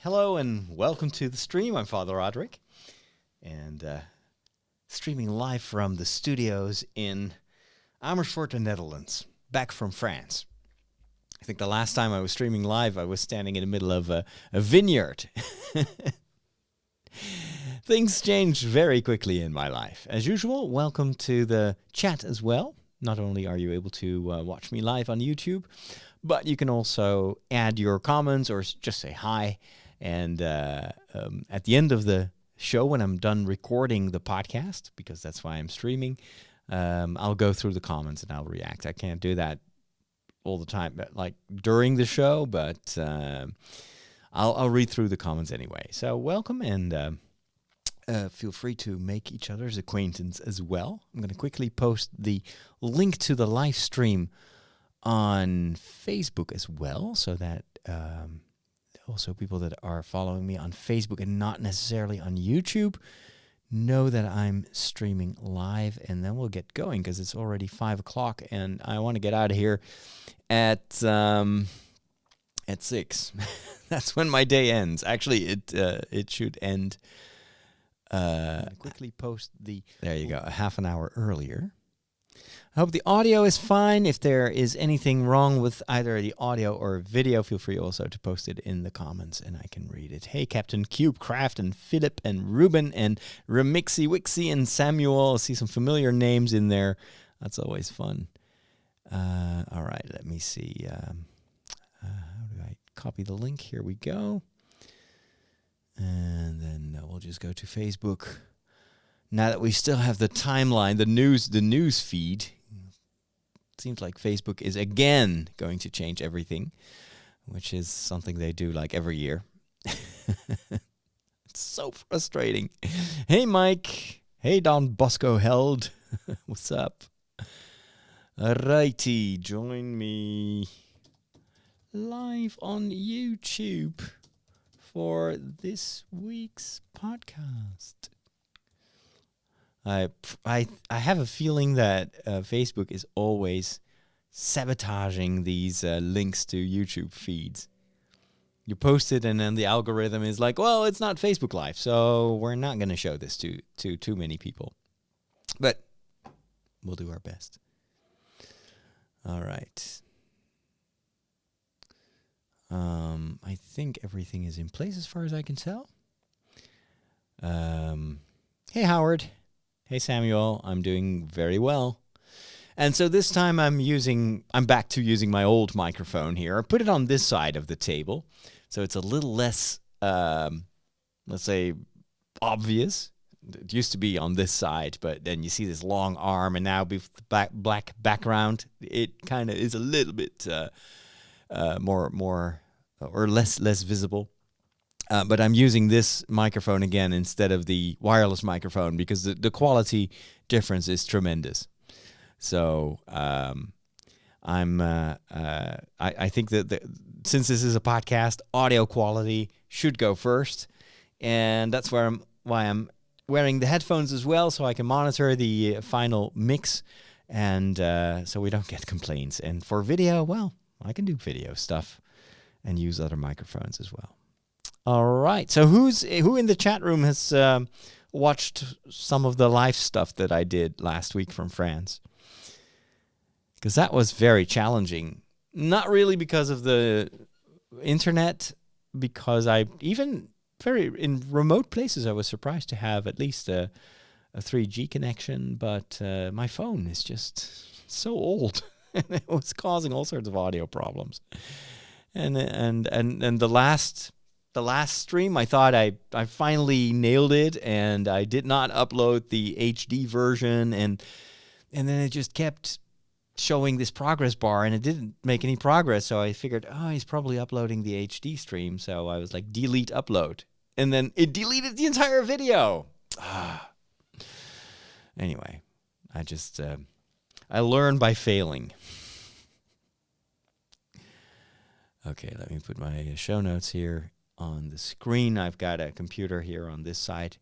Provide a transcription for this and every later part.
Hello and welcome to the stream. I'm Father Roderick, and streaming live from the studios in Amersfoort, the Netherlands, back from France. I think the last time I was streaming live, I was standing in the middle of a vineyard. Things change very quickly in my life. As usual, welcome to the chat as well. Not only are you able to watch me live on YouTube, but you can also add your comments or just say hi. And at the end of the show, when I'm done recording the podcast, because that's why I'm streaming, I'll go through the comments and I'll react. I can't do that all the time, but like during the show, but I'll read through the comments anyway. So welcome, and feel free to make each other's acquaintance as well. I'm going to quickly post the link to the live stream on Facebook as well, so that also people that are following me on Facebook and not necessarily on YouTube know that I'm streaming live, and then we'll get going because it's already 5 o'clock and I want to get out of here at 6. That's when my day ends. Actually, it should end. Quickly post the. There you go. A half an hour earlier. I hope the audio is fine. If there is anything wrong with either the audio or video, feel free also to post it in the comments and I can read it. Hey, Captain Cube, Craft, and Philip, and Ruben, and Remixy Wixie, and Samuel. I see some familiar names in there. That's always fun. All right, let me see. How do I copy the link? Here we go. And then we'll just go to Facebook. Now that we still have the timeline, the news feed, it seems like Facebook is again going to change everything, which is something they do like every year. It's so frustrating. Hey, Mike. Hey, Don Bosco Held. What's up? Alrighty, join me live on YouTube for this week's podcast. I have a feeling that Facebook is always sabotaging these links to YouTube feeds. You post it and then the algorithm is like, well, it's not Facebook Live, so we're not going to show this to too many people. But we'll do our best. All right. I think everything is in place as far as I can tell. Hey, Howard. Hey, Samuel. I'm doing very well. And so this time I'm back to using my old microphone here. I put it on this side of the table, so it's a little less, let's say, obvious. It used to be on this side, but then you see this long arm, and now with the black background, it kind of is a little bit more or less visible. But I'm using this microphone again instead of the wireless microphone because the quality difference is tremendous. So I think that since this is a podcast, audio quality should go first, and that's why I'm wearing the headphones as well, so I can monitor the final mix, and so we don't get complaints. And for video, well, I can do video stuff and use other microphones as well. All right. So who in the chat room has watched some of the live stuff that I did last week from France? Because that was very challenging. Not really because of the internet, because in remote places I was surprised to have at least a 3G connection, but my phone is just so old and it was causing all sorts of audio problems. And the last stream, I thought I finally nailed it, and I did not upload the HD version, and then it just kept showing this progress bar, and it didn't make any progress, so I figured, he's probably uploading the HD stream, so I was like, delete upload, and then it deleted the entire video. Anyway, I learn by failing. Okay, let me put my show notes here on the screen. I've got a computer here on this side.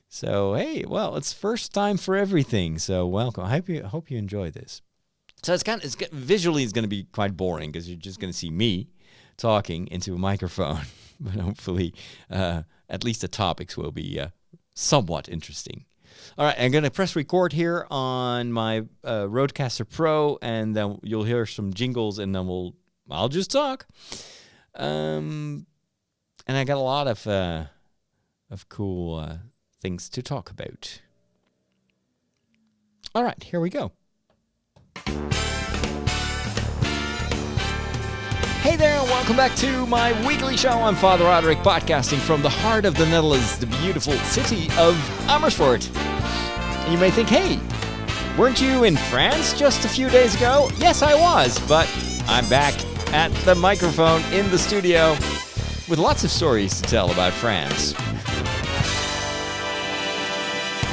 So, hey, well, it's first time for everything. So, welcome. I hope you enjoy this. So, visually it's going to be quite boring because you're just going to see me talking into a microphone. But hopefully, at least the topics will be somewhat interesting. All right, I'm going to press record here on my Rodecaster Pro, and then you'll hear some jingles, and then I'll just talk. And I got a lot of cool things to talk about. All right, here we go. Hey there, and welcome back to my weekly show. I'm Father Roderick, podcasting from the heart of the Netherlands, the beautiful city of Amersfoort. And you may think, hey, weren't you in France just a few days ago? Yes, I was, but I'm back at the microphone in the studio with lots of stories to tell about France.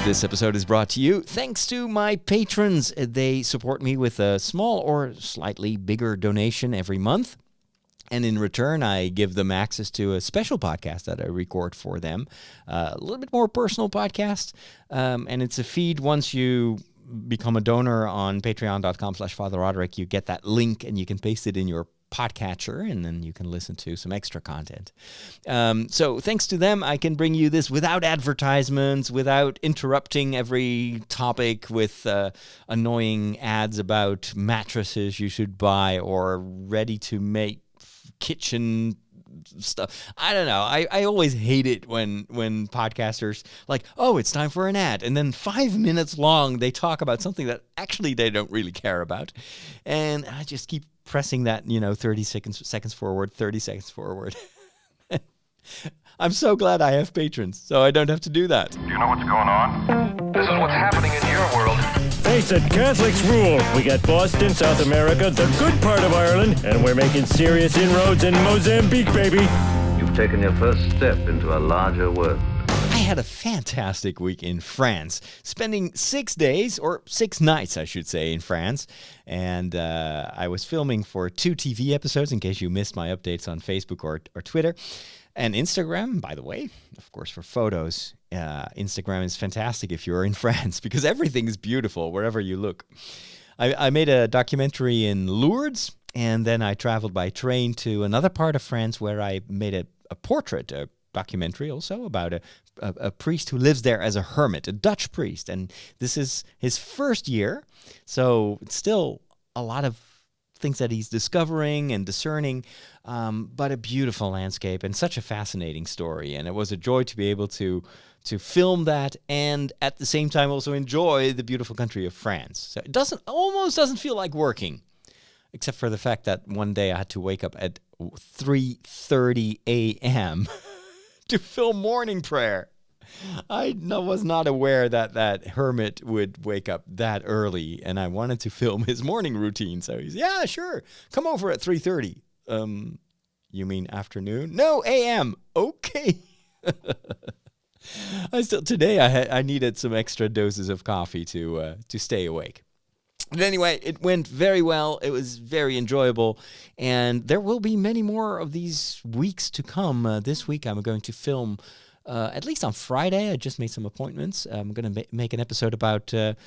This episode is brought to you thanks to my patrons. They support me with a small or slightly bigger donation every month. And in return, I give them access to a special podcast that I record for them, a little bit more personal podcast. And it's a feed. Once you become a donor on patreon.com/Father Roderick, you get that link and you can paste it in your podcatcher, and then you can listen to some extra content. So thanks to them, I can bring you this without advertisements, without interrupting every topic with annoying ads about mattresses you should buy or ready-to-make kitchen stuff. I don't know. I always hate it when podcasters like, oh, it's time for an ad, and then 5 minutes long they talk about something that actually they don't really care about, and I just keep pressing that 30 seconds forward, 30 seconds forward. I'm so glad I have patrons, so I don't have to do that. Do you know what's going on? This is what's happening in your world. Face it, Catholics rule. We got Boston, South America, the good part of Ireland, and we're making serious inroads in Mozambique, baby. You've taken your first step into a larger world. I had a fantastic week in France, spending 6 days, or 6 nights, I should say, in France. And I was filming for 2 TV episodes, in case you missed my updates on Facebook or Twitter. And Instagram, by the way, of course, for photos. Instagram is fantastic if you're in France, because everything is beautiful wherever you look. I made a documentary in Lourdes, and then I traveled by train to another part of France where I made a portrait, a documentary also about a priest who lives there as a hermit, a Dutch priest. And this is his first year, so it's still a lot of things that he's discovering and discerning, but a beautiful landscape and such a fascinating story. And it was a joy to be able to film that and at the same time also enjoy the beautiful country of France. So it almost doesn't feel like working, except for the fact that one day I had to wake up at 3:30 a.m. to film morning prayer. I was not aware that hermit would wake up that early, and I wanted to film his morning routine. So he's, yeah, sure, come over at 3:30. You mean afternoon? No, a.m. Okay. Today I needed some extra doses of coffee to stay awake. But anyway, it went very well. It was very enjoyable, and there will be many more of these weeks to come. This week I'm going to film. At least on Friday, I just made some appointments. I'm going to make an episode about the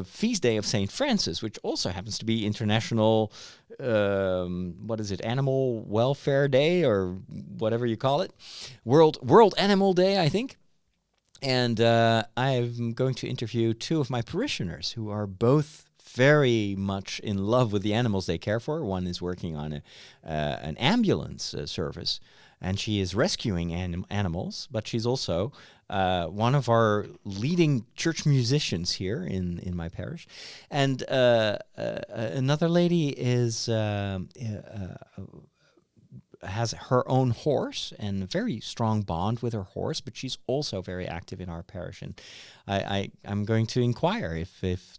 feast day of St. Francis, which also happens to be International, Animal Welfare Day, or whatever you call it. World Animal Day, I think. And I'm going to interview 2 of my parishioners who are both very much in love with the animals they care for. One is working on an ambulance service, and she is rescuing animals, but she's also one of our leading church musicians here in my parish. And another lady has her own horse and a very strong bond with her horse, but she's also very active in our parish. And I'm going to inquire if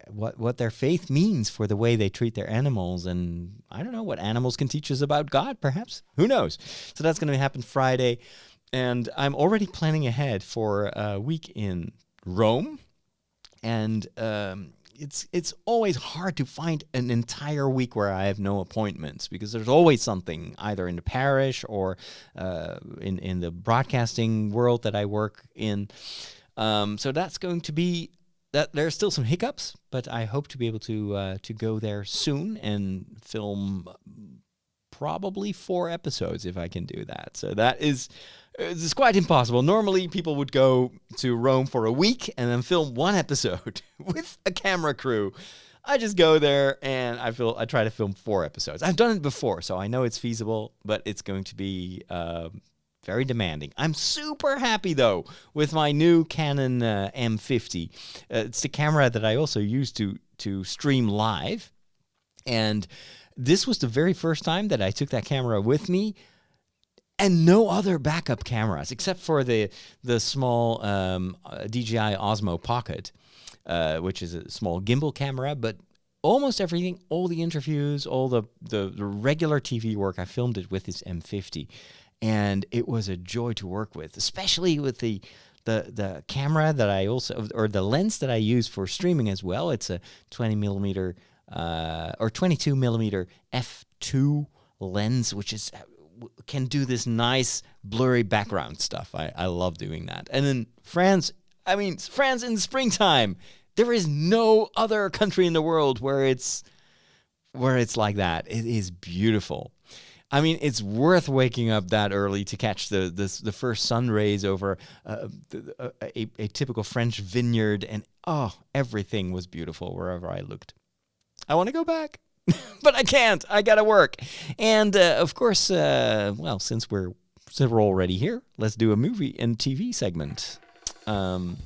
what their faith means for the way they treat their animals, and I don't know what animals can teach us about God, perhaps. Who knows? So that's going to happen Friday, and I'm already planning ahead for a week in Rome, and it's always hard to find an entire week where I have no appointments, because there's always something either in the parish or in the broadcasting world that I work in. So that's going to be that. There's still some hiccups, but I hope to be able to go there soon and film probably 4 episodes if I can do that. So that is it's quite impossible. Normally, people would go to Rome for a week and then film 1 episode with a camera crew. I just go there and I try to film 4 episodes. I've done it before, so I know it's feasible, but it's going to be very demanding. I'm super happy, though, with my new Canon M50. It's the camera that I also use to stream live. And this was the very first time that I took that camera with me, and no other backup cameras except for the small DJI Osmo Pocket, which is a small gimbal camera. But almost everything, all the interviews, all the regular TV work, I filmed it with this M50, and it was a joy to work with, especially with the camera that I also, or the lens that I use for streaming as well. It's a 20 millimeter or 22 millimeter f2 lens, which can do this nice blurry background stuff. I love doing that. And in France in the springtime, there is no other country in the world where it's like that. It is beautiful. I mean, it's worth waking up that early to catch the first sun rays over a typical French vineyard, and everything was beautiful wherever I looked. I want to go back, but I can't. I gotta work, and of course, since we're already here, let's do a movie and TV segment. I'm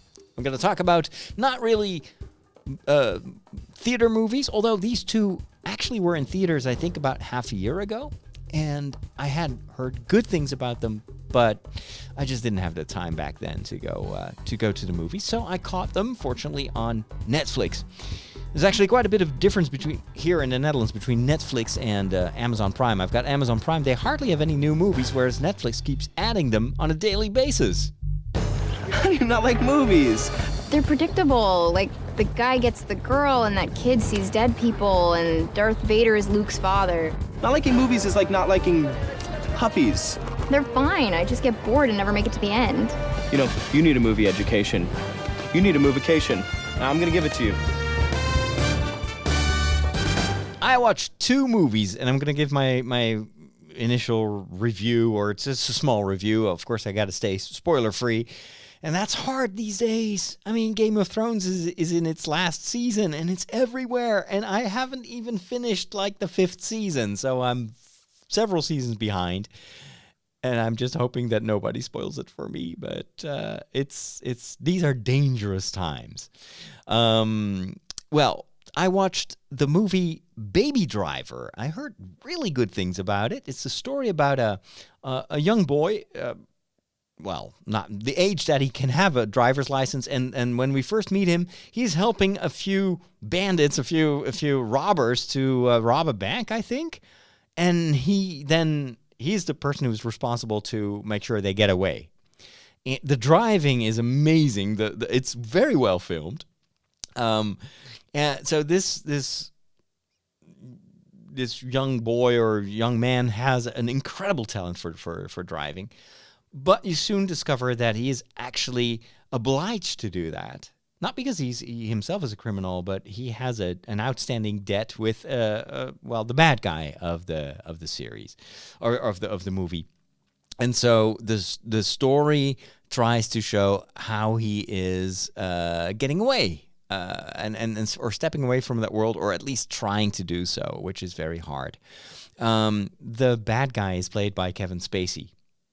going to talk about not really theater movies, although these 2 actually were in theaters, I think, about half a year ago. And I had heard good things about them, but I just didn't have the time back then to go to the movies. So I caught them, fortunately, on Netflix. There's actually quite a bit of difference here in the Netherlands between Netflix and Amazon Prime. I've got Amazon Prime. They hardly have any new movies, whereas Netflix keeps adding them on a daily basis. How do you not like movies? They're predictable. Like, the guy gets the girl, and that kid sees dead people, and Darth Vader is Luke's father. Not liking movies is like not liking puppies. They're fine. I just get bored and never make it to the end. You know, you need a movie education. You need a movication. I'm gonna give it to you. I watched 2 movies, and I'm going to give my initial review, or it's just a small review. Of course, I got to stay spoiler-free, and that's hard these days. I mean, Game of Thrones is in its last season, and it's everywhere, and I haven't even finished, like, the 5th season, so I'm several seasons behind, and I'm just hoping that nobody spoils it for me, but these are dangerous times. I watched the movie Baby Driver. I heard really good things about it. It's a story about a young boy, not the age that he can have a driver's license, and when we first meet him, he's helping a few bandits, a few robbers to rob a bank, I think, and he's the person who's responsible to make sure they get away. And the driving is amazing. It's very well filmed. And so this young boy or young man has an incredible talent for driving, but you soon discover that he is actually obliged to do that. Not because he himself is a criminal, but he has an outstanding debt with the bad guy of the series or of the movie. And so the story tries to show how he is getting away. Or stepping away from that world, or at least trying to do so, which is very hard. The bad guy is played by Kevin Spacey.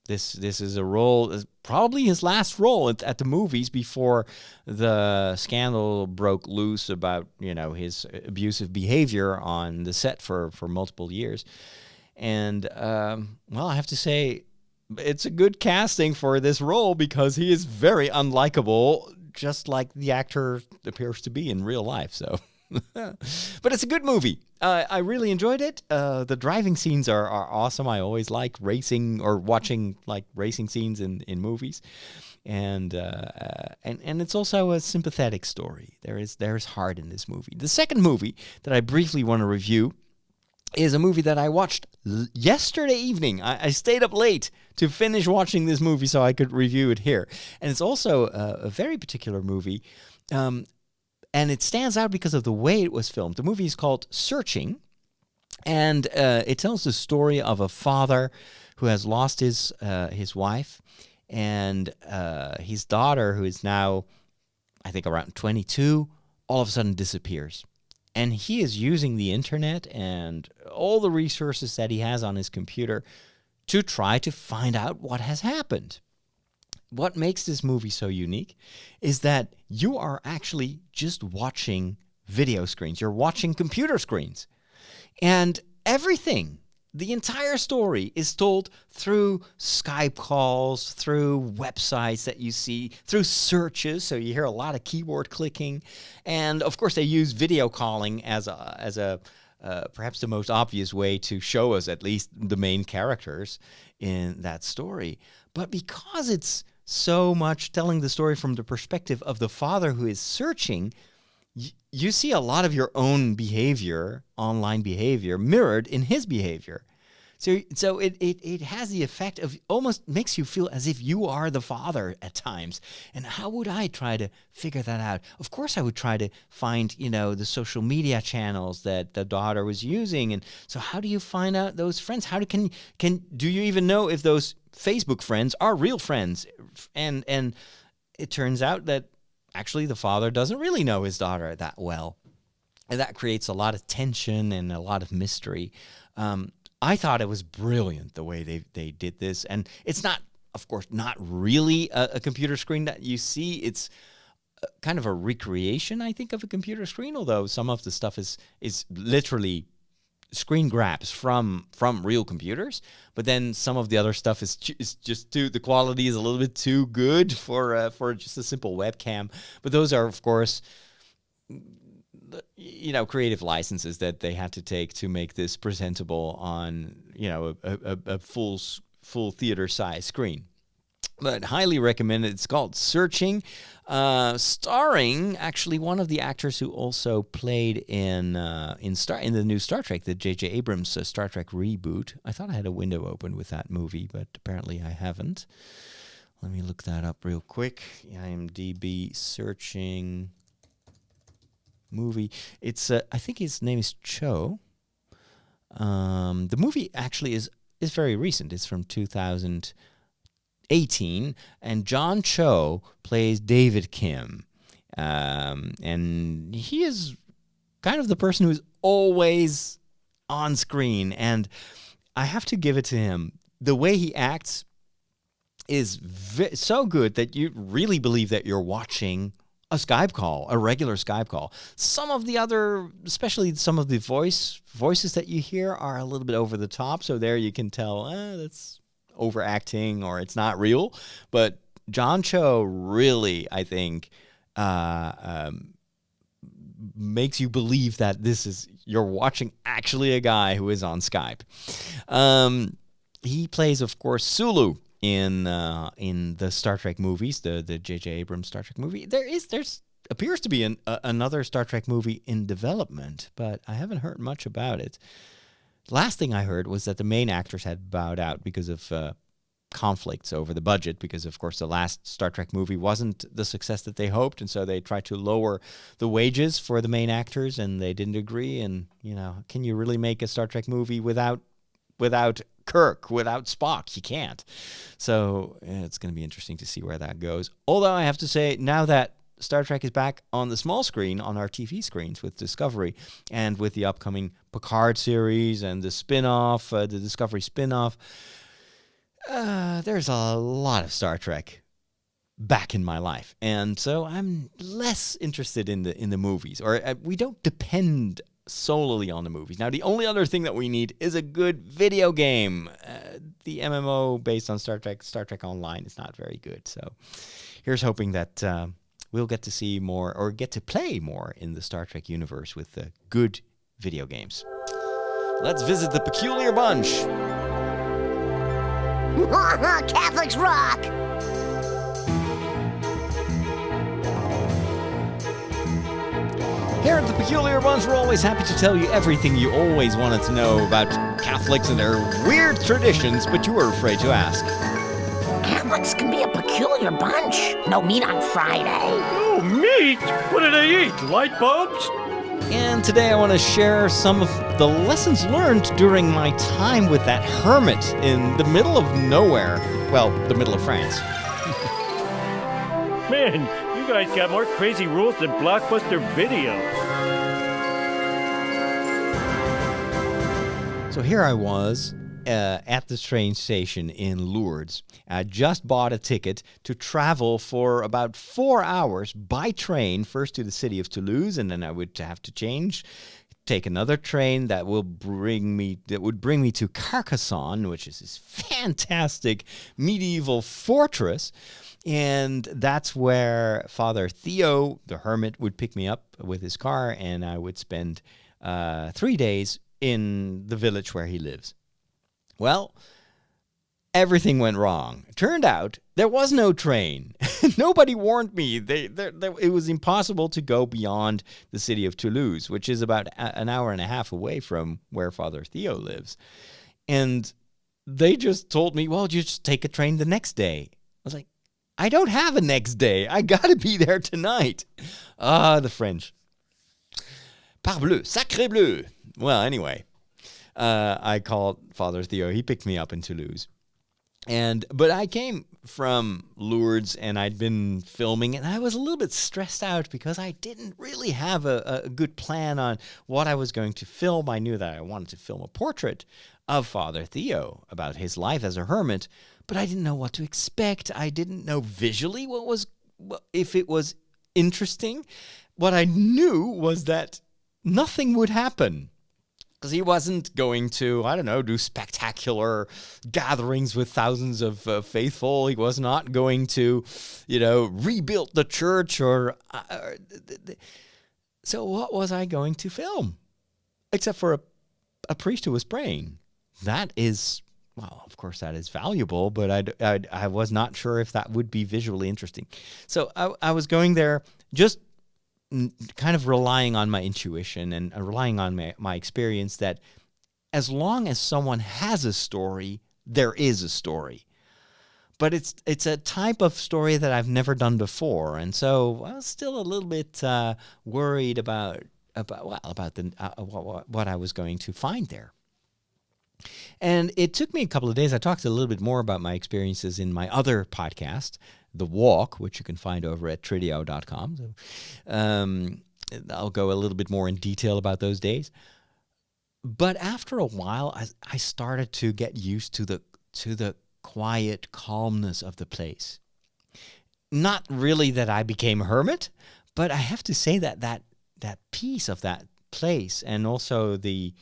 This is a role, probably his last role at the movies before the scandal broke loose about his abusive behavior on the set for multiple years. And I have to say, it's a good casting for this role because he is very unlikable, just like the actor appears to be in real life. So, but it's a good movie. I really enjoyed it. The driving scenes are awesome. I always like racing or watching like racing scenes in movies, and it's also a sympathetic story. There's heart in this movie. The second movie that I briefly want to review is a movie that I watched yesterday evening. I stayed up late to finish watching this movie so I could review it here. And it's also a very particular movie, and it stands out because of the way it was filmed. The movie is called Searching, And it tells the story of a father who has lost his wife, and his daughter, who is now, I think, around 22, all of a sudden disappears. And he is using the internet and all the resources that he has on his computer to try to find out what has happened. What makes this movie so unique is that you are actually just watching video screens. You're watching computer screens. And everything, the entire story, is told through Skype calls, through websites that you see, through searches. So you hear a lot of keyboard clicking. And of course, they use video calling as a perhaps the most obvious way to show us at least the main characters in that story. But because it's so much telling the story from the perspective of the father who is searching, you see a lot of your own behavior, online behavior, mirrored in his behavior. So it has the effect of almost makes you feel as if you are the father at times. And how would I try to figure that out? Of course, I would try to find, the social media channels that the daughter was using. And so how do you find out those friends? How do you even know if those Facebook friends are real friends? And it turns out that actually the father doesn't really know his daughter that well. And that creates a lot of tension and a lot of mystery. I thought it was brilliant the way they did this. And it's not, of course, not really a computer screen that you see. It's kind of a recreation, I think, of a computer screen, although some of the stuff is literally screen grabs from real computers. But then some of the other stuff is just the quality is a little bit too good for just a simple webcam. But those are, of course, creative licenses that they had to take to make this presentable on, a full theater size screen. But highly recommended. It's called Searching, starring actually one of the actors who also played in the new Star Trek, the J.J. Abrams Star Trek reboot. I thought I had a window open with that movie, but apparently I haven't. Let me look that up real quick. IMDb Searching movie. It's I think his name is Cho. The movie actually is very recent. It's from 2018, and John Cho plays David Kim, and he is kind of the person who's always on screen, and I have to give it to him. The way he acts is so good that you really believe that you're watching a Skype call, a regular Skype call. Some of the other, especially some of the voices that you hear are a little bit over the top. So there you can tell, that's overacting or it's not real. But John Cho really, I think, makes you believe that you're watching actually a guy who is on Skype. He plays, of course, Sulu in the Star Trek movies, the J.J. Abrams Star Trek movie. There's appears to be another Star Trek movie in development, but I haven't heard much about it. Last thing I heard was that the main actors had bowed out because of conflicts over the budget, because of course the last Star Trek movie wasn't the success that they hoped, and so they tried to lower the wages for the main actors, and they didn't agree. And can you really make a Star Trek movie without Kirk, without Spock? You can't. So it's going to be interesting to see where that goes. Although I have to say, now that Star Trek is back on the small screen, on our TV screens with Discovery, and with the upcoming Picard series and the spin-off, the Discovery spin-off, there's a lot of Star Trek back in my life. And so I'm less interested in the movies, or we don't depend solely on the movies. Now, the only other thing that we need is a good video game. The MMO based on Star Trek Online, is not very good. So here's hoping that we'll get to see more, or get to play more in the Star Trek universe with good video games. Let's visit the Peculiar Bunch. Catholics rock! Here at the Peculiar Bunch, we're always happy to tell you everything you always wanted to know about Catholics and their weird traditions, but you were afraid to ask. Catholics can be a peculiar bunch. No meat on Friday. Oh, meat? What do they eat? Light bulbs? And today I want to share some of the lessons learned during my time with that hermit in the middle of nowhere. Well, the middle of France. Man, you guys got more crazy rules than Blockbuster Video. So here I was at the train station in Lourdes. I just bought a ticket to travel for about 4 hours by train, first to the city of Toulouse, and then I would have to take another train that would bring me to Carcassonne, which is this fantastic medieval fortress. And that's where Father Theo, the hermit, would pick me up with his car, and I would spend 3 days in the village where he lives. Well, everything went wrong. It turned out there was no train. Nobody warned me. It was impossible to go beyond the city of Toulouse, which is about an hour and a half away from where Father Theo lives. And they just told me, well, you just take a train the next day. I was like, I don't have a next day. I got to be there tonight. The French. Parbleu, sacré bleu. Well, anyway. I called Father Theo. He picked me up in Toulouse. But I came from Lourdes, and I'd been filming, and I was a little bit stressed out because I didn't really have a good plan on what I was going to film. I knew that I wanted to film a portrait of Father Theo about his life as a hermit, but I didn't know what to expect. I didn't know visually if it was interesting. What I knew was that nothing would happen. Because he wasn't going to, do spectacular gatherings with thousands of faithful. He was not going to, rebuild the church So what was I going to film? Except for a priest who was praying. That is, well, of course that is valuable, but I was not sure if that would be visually interesting. So I was going there just kind of relying on my intuition and relying on my experience that as long as someone has a story, there is a story. But it's a type of story that I've never done before, and so I was still a little bit worried about what I was going to find there. And it took me a couple of days. I talked a little bit more about my experiences in my other podcast, The Walk, which you can find over at tridio.com. So, I'll go a little bit more in detail about those days. But after a while, I started to get used to the quiet calmness of the place. Not really that I became a hermit, but I have to say that peace of that place and also the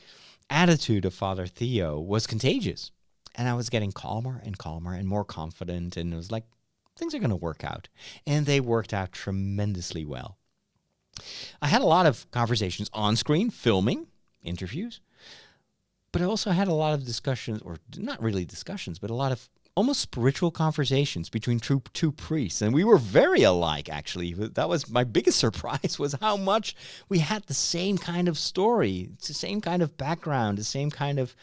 attitude of Father Theo was contagious. And I was getting calmer and calmer and more confident, and it was like, things are going to work out. And they worked out tremendously well. I had a lot of conversations on screen, filming, interviews, but I also had a lot of discussions, or not really discussions, but a lot of almost spiritual conversations between two priests. And we were very alike, actually. That was my biggest surprise, was how much we had the same kind of story. It's the same kind of background, the same kind of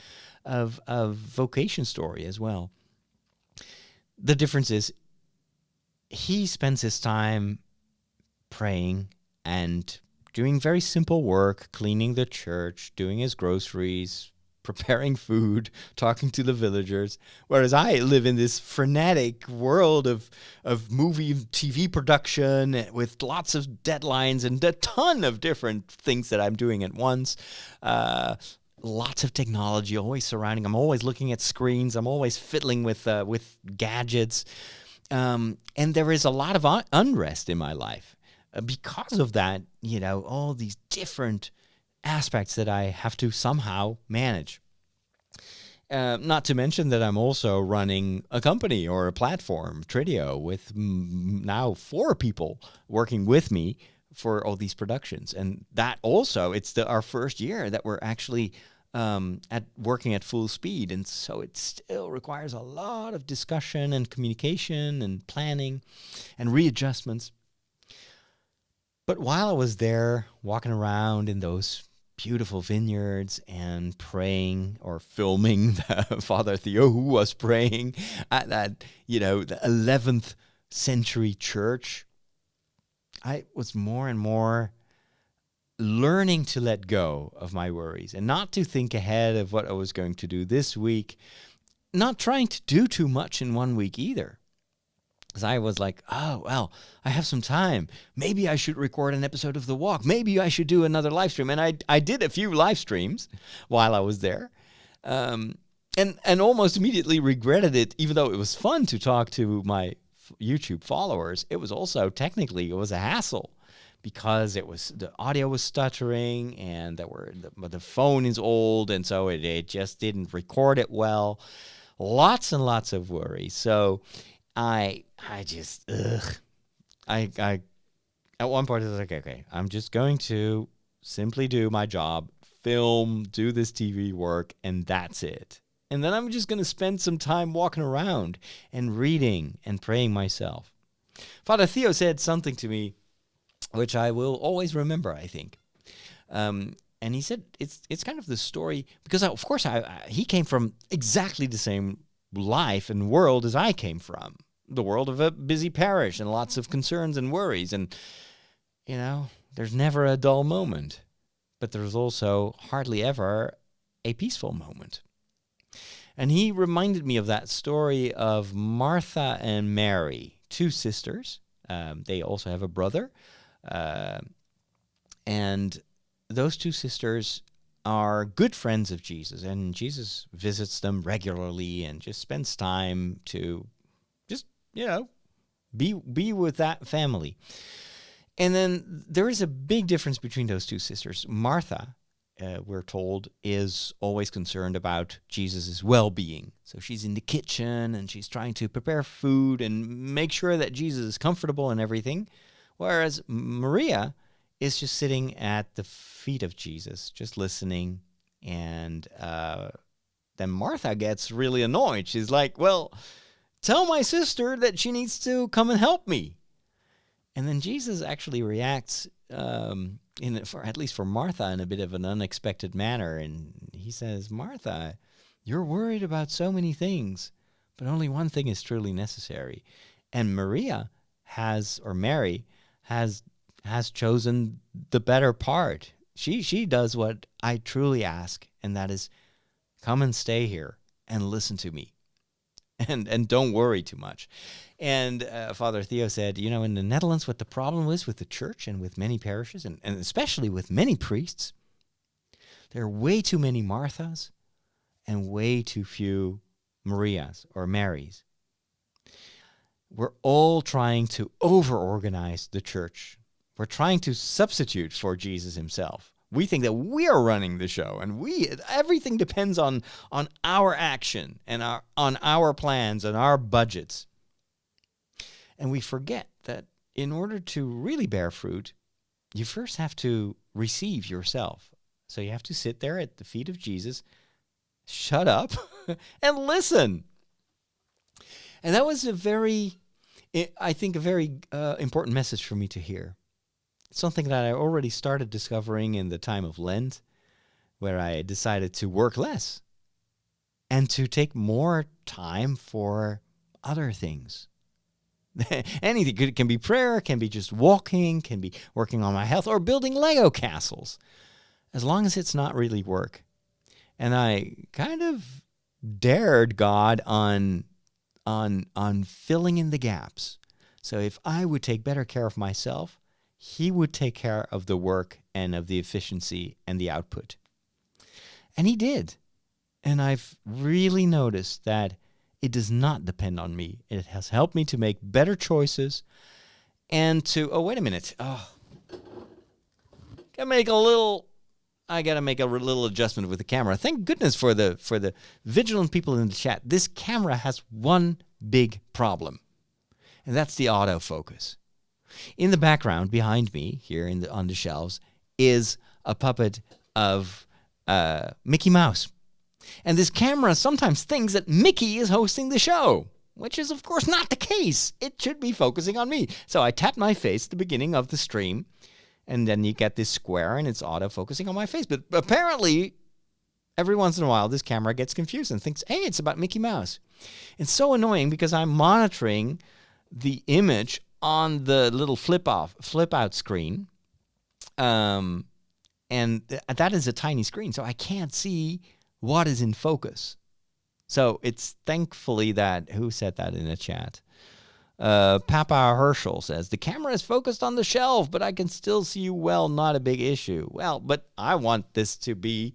vocation story as well. The difference is he spends his time praying and doing very simple work, cleaning the church, doing his groceries, preparing food, talking to the villagers, whereas I live in this frenetic world of movie, TV production with lots of deadlines and a ton of different things that I'm doing at once. Lots of technology always surrounding. I'm always looking at screens. I'm always fiddling with gadgets. And there is a lot of unrest in my life. Because of that, all these different aspects that I have to somehow manage. Not to mention that I'm also running a company or a platform, Tridio, with now 4 people working with me for all these productions. And that also, it's our first year that we're actually working at full speed. And so it still requires a lot of discussion and communication and planning and readjustments. But while I was there walking around in those beautiful vineyards and praying or filming Father Theo, who was praying at that, the 11th century church, I was more and more learning to let go of my worries and not to think ahead of what I was going to do this week, not trying to do too much in 1 week either. Because I was like, oh, well, I have some time. Maybe I should record an episode of The Walk. Maybe I should do another live stream. And I did a few live streams while I was there. And almost immediately regretted it, even though it was fun to talk to my YouTube followers. It was also technically, it was a hassle because the audio was stuttering and the phone is old, and so it just didn't record it well. Lots and lots of worry. So I at one point I was like, okay, I'm just going to simply do my job, film, do this TV work, and that's it. And then I'm just going to spend some time walking around and reading and praying myself. Father Theo said something to me, which I will always remember, I think. And he said it's kind of the story, because of course he came from exactly the same life and world as I came from. The world of a busy parish and lots of concerns and worries. And, there's never a dull moment. But there's also hardly ever a peaceful moment. And he reminded me of that story of Martha and Mary, two sisters. They also have a brother. And those two sisters are good friends of Jesus. And Jesus visits them regularly and just spends time to just, be with that family. And then there is a big difference between those two sisters. Martha, we're told, is always concerned about Jesus' well-being. So she's in the kitchen and she's trying to prepare food and make sure that Jesus is comfortable and everything. Whereas Maria is just sitting at the feet of Jesus, just listening. And then Martha gets really annoyed. She's like, well, tell my sister that she needs to come and help me. And then Jesus actually reacts, at least for Martha, in a bit of an unexpected manner. And he says, Martha, you're worried about so many things, but only one thing is truly necessary. And Mary has chosen the better part. She does what I truly ask, and that is, come and stay here and listen to me. And don't worry too much. And Father Theo said, in the Netherlands, what the problem was with the church and with many parishes, and especially with many priests, there are way too many Marthas and way too few Marias or Marys. We're all trying to over-organize the church. We're trying to substitute for Jesus himself. We think that we are running the show, and everything depends on our action and on our plans and our budgets. And we forget that in order to really bear fruit, you first have to receive yourself. So you have to sit there at the feet of Jesus, shut up, and listen. And that was a very important message for me to hear. Something that I already started discovering in the time of Lent, where I decided to work less and to take more time for other things. Anything. It can be prayer, can be just walking, can be working on my health, or building Lego castles, as long as it's not really work. And I kind of dared God on filling in the gaps. So if I would take better care of myself, he would take care of the work and of the efficiency and the output. And he did. And I've really noticed that it does not depend on me. It has helped me to make better choices and to, wait a minute. I gotta make a little adjustment with the camera. Thank goodness for the vigilant people in the chat. This camera has one big problem, and that's the autofocus. In the background, behind me, here on the shelves, is a puppet of Mickey Mouse. And this camera sometimes thinks that Mickey is hosting the show, which is, of course, not the case. It should be focusing on me. So I tap my face at the beginning of the stream, and then you get this square, and it's auto-focusing on my face. But apparently, every once in a while, this camera gets confused and thinks, hey, it's about Mickey Mouse. It's so annoying because I'm monitoring the image on the little flip-out screen, And that is a tiny screen, so I can't see what is in focus. So it's thankfully that, who said that in the chat? Papa Herschel says, the camera is focused on the shelf, but I can still see you well, not a big issue. Well, but I want this to be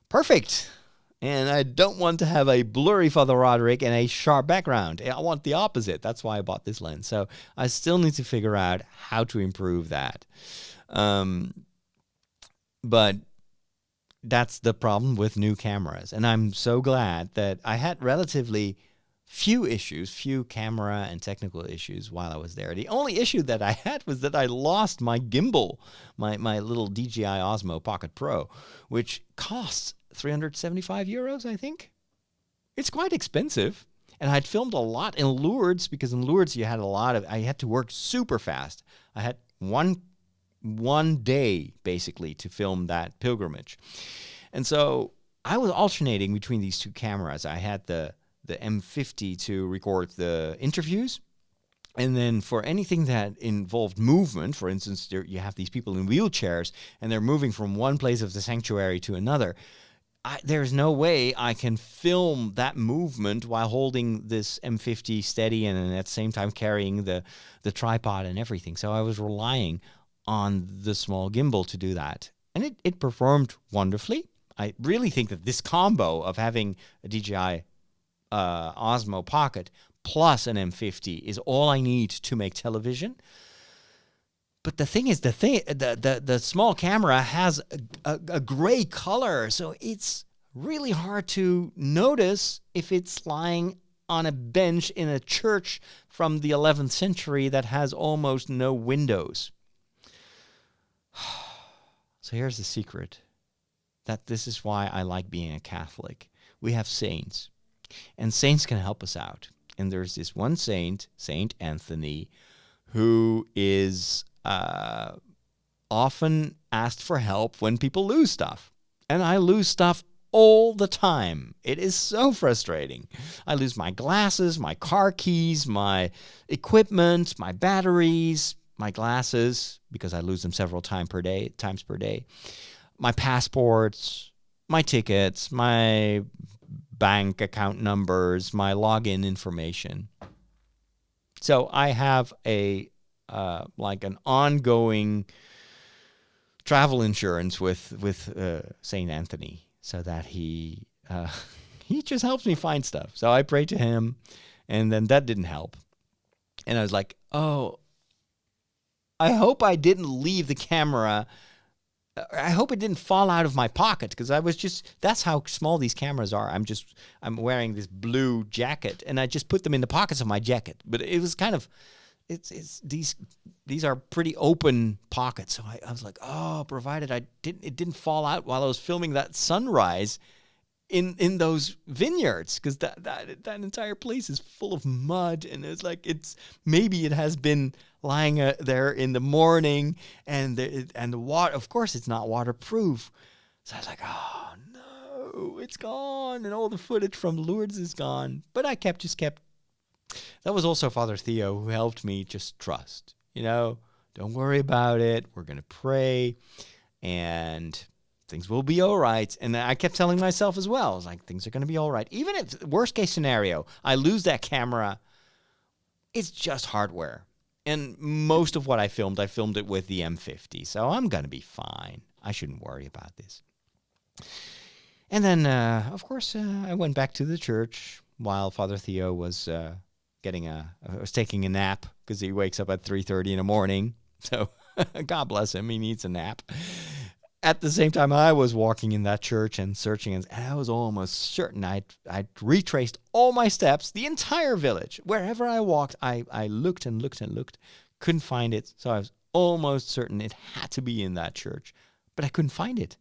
perfect. And I don't want to have a blurry Father Roderick and a sharp background. I want the opposite. That's why I bought this lens. So I still need to figure out how to improve that. But that's the problem with new cameras. And I'm so glad that I had relatively few camera and technical issues while I was there. The only issue that I had was that I lost my gimbal, my little DJI Osmo Pocket Pro, which costs 375 euros, I think. It's quite expensive. And I'd filmed a lot in Lourdes, because in Lourdes I had to work super fast. I had one day basically to film that pilgrimage. And so I was alternating between these two cameras. I had the M50 to record the interviews. And then for anything that involved movement, for instance, you have these people in wheelchairs and they're moving from one place of the sanctuary to another. There's no way I can film that movement while holding this M50 steady and at the same time carrying the tripod and everything. So I was relying on the small gimbal to do that. And it performed wonderfully. I really think that this combo of having a DJI Osmo Pocket plus an M50 is all I need to make television. But the thing is, the small camera has a gray color, so it's really hard to notice if it's lying on a bench in a church from the 11th century that has almost no windows. So here's the secret. That this is why I like being a Catholic. We have saints, and saints can help us out. And there's this one saint, Saint Anthony, who is often asked for help when people lose stuff. And I lose stuff all the time. It is so frustrating. I lose my glasses, my car keys, my equipment, my batteries, my glasses, because I lose them several times per day, my passports, my tickets, my bank account numbers, my login information. So I have like an ongoing travel insurance with Saint Anthony, so that he just helps me find stuff. So I prayed to him, and then that didn't help, and I was like, oh, I hope I didn't leave the camera. I hope it didn't fall out of my pocket, because that's how small these cameras are. I'm wearing this blue jacket, and I just put them in the pockets of my jacket. But it was kind of, these are pretty open pockets. So I was like, oh, provided it didn't fall out while I was filming that sunrise in those vineyards, because that entire place is full of mud, and maybe it has been lying there in the morning, and the water, of course, it's not waterproof. So I was like, oh no, it's gone, and all the footage from Lourdes is gone. But I kept. That was also Father Theo, who helped me just trust. Don't worry about it. We're gonna pray, and things will be all right. And I kept telling myself as well, I was like, things are going to be all right. Even if, worst case scenario, I lose that camera, it's just hardware. And most of what I filmed it with the M50. So I'm going to be fine. I shouldn't worry about this. And then, of course, I went back to the church while Father Theo was taking a nap, because he wakes up at 3:30 in the morning. So God bless him. He needs a nap. At the same time, I was walking in that church and searching, and I was almost certain I'd retraced all my steps, the entire village. Wherever I walked, I looked and looked and looked, couldn't find it. So I was almost certain it had to be in that church, but I couldn't find it.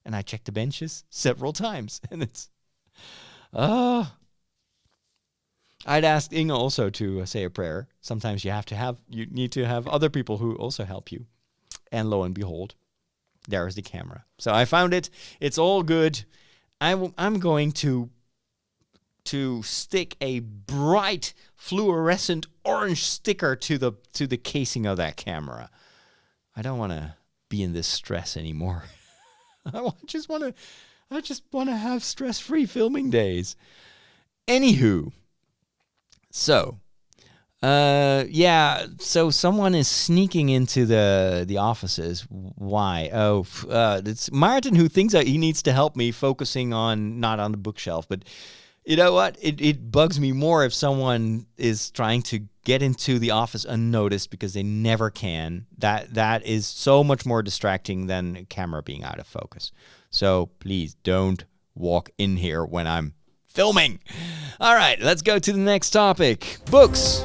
And I checked the benches several times, and it's, I'd asked Inge also to say a prayer. Sometimes you need to have other people who also help you. And lo and behold, there is the camera. So I found it. It's all good. I'm going to stick a bright fluorescent orange sticker to the casing of that camera. I don't want to be in this stress anymore. I just want to have stress-free filming days. Anywho, so so someone is sneaking into the offices. Why? It's Martin who thinks that he needs to help me focusing on not on the bookshelf. But you know what? It bugs me more if someone is trying to get into the office unnoticed because they never can. That is so much more distracting than a camera being out of focus. So please don't walk in here when I'm filming. All right, let's go to the next topic. Books.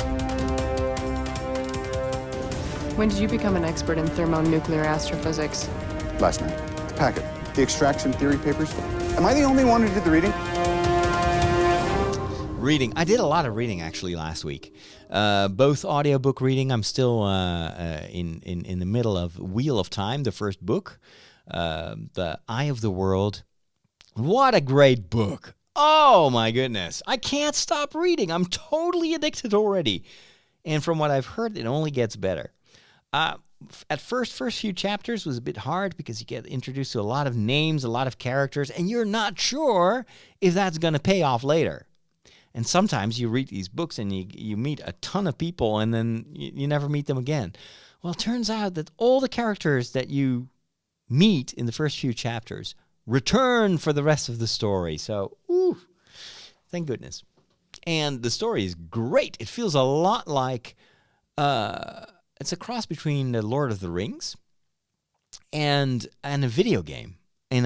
When did you become an expert in thermonuclear astrophysics? Last night. The packet. The extraction theory papers. Am I the only one who did the reading? Reading. I did a lot of reading actually last week. Both audiobook reading. I'm still in the middle of Wheel of Time, the first book. The Eye of the World. What a great book. Oh my goodness. I can't stop reading. I'm totally addicted already. And from what I've heard, it only gets better. At first few chapters was a bit hard because you get introduced to a lot of names, a lot of characters, and you're not sure if that's going to pay off later. And sometimes you read these books and you meet a ton of people and then you never meet them again. Well, it turns out that all the characters that you meet in the first few chapters return for the rest of the story. So, thank goodness. And the story is great. It feels a lot like it's a cross between the Lord of the Rings and a video game. An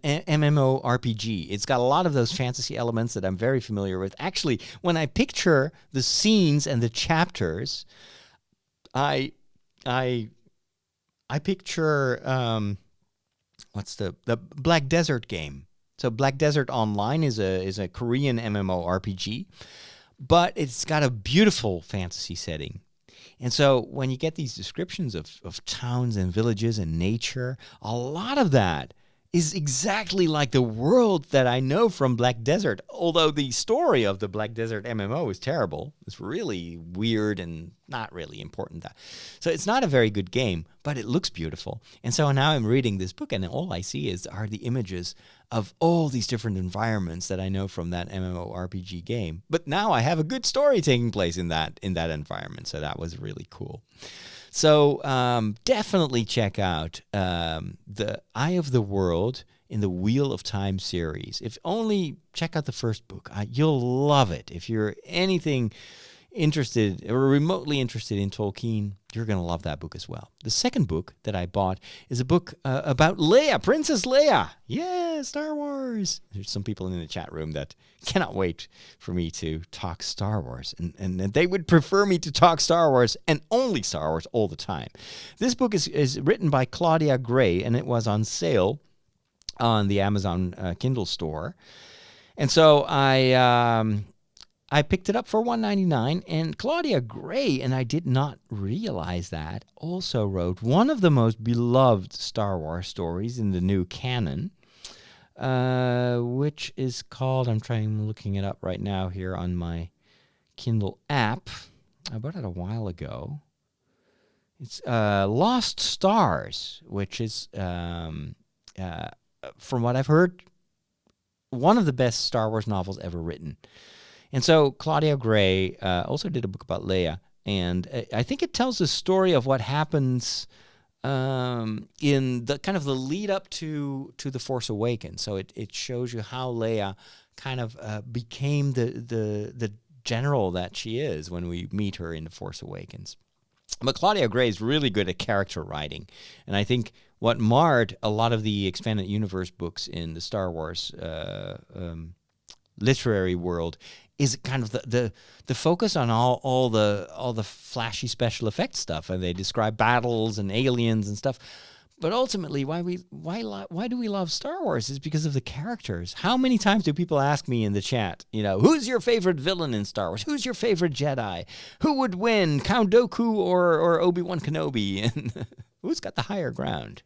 MMORPG. It's got a lot of those fantasy elements that I'm very familiar with. Actually, when I picture the scenes and the chapters, I picture what's the Black Desert game. So Black Desert Online is a Korean MMORPG, but it's got a beautiful fantasy setting. And so when you get these descriptions of towns and villages and nature, a lot of that is exactly like the world that I know from Black Desert, although the story of the Black Desert MMO is terrible. It's really weird and not really important. So it's not a very good game, but it looks beautiful. And so now I'm reading this book, and all I see are the images of all these different environments that I know from that MMORPG game. But now I have a good story taking place in that environment, so that was really cool. So definitely check out the Eye of the World in the Wheel of Time series. If only check out the first book. You'll love it. If you're anything interested or remotely interested in Tolkien, you're going to love that book as well. The second book that I bought is a book about Leia, Princess Leia. Yeah, Star Wars. There's some people in the chat room that cannot wait for me to talk Star Wars. And they would prefer me to talk Star Wars and only Star Wars all the time. This book is written by Claudia Gray, and it was on sale on the Amazon Kindle store. And so I picked it up for $1.99, and Claudia Gray, and I did not realize that, also wrote one of the most beloved Star Wars stories in the new canon, which is called, I'm looking it up right now here on my Kindle app. I bought it a while ago. It's Lost Stars, which is, from what I've heard, one of the best Star Wars novels ever written. And so Claudia Gray also did a book about Leia, and I think it tells the story of what happens in the kind of the lead up to The Force Awakens. So it shows you how Leia kind of became the general that she is when we meet her in The Force Awakens. But Claudia Gray is really good at character writing, and I think what marred a lot of the expanded universe books in the Star Wars literary world is kind of the focus on all the flashy special effects stuff, and they describe battles and aliens and stuff. But ultimately, why do we love Star Wars is because of the characters. How many times do people ask me in the chat, who's your favorite villain in Star Wars? Who's your favorite Jedi? Who would win, Count Dooku or Obi-Wan Kenobi? And who's got the higher ground?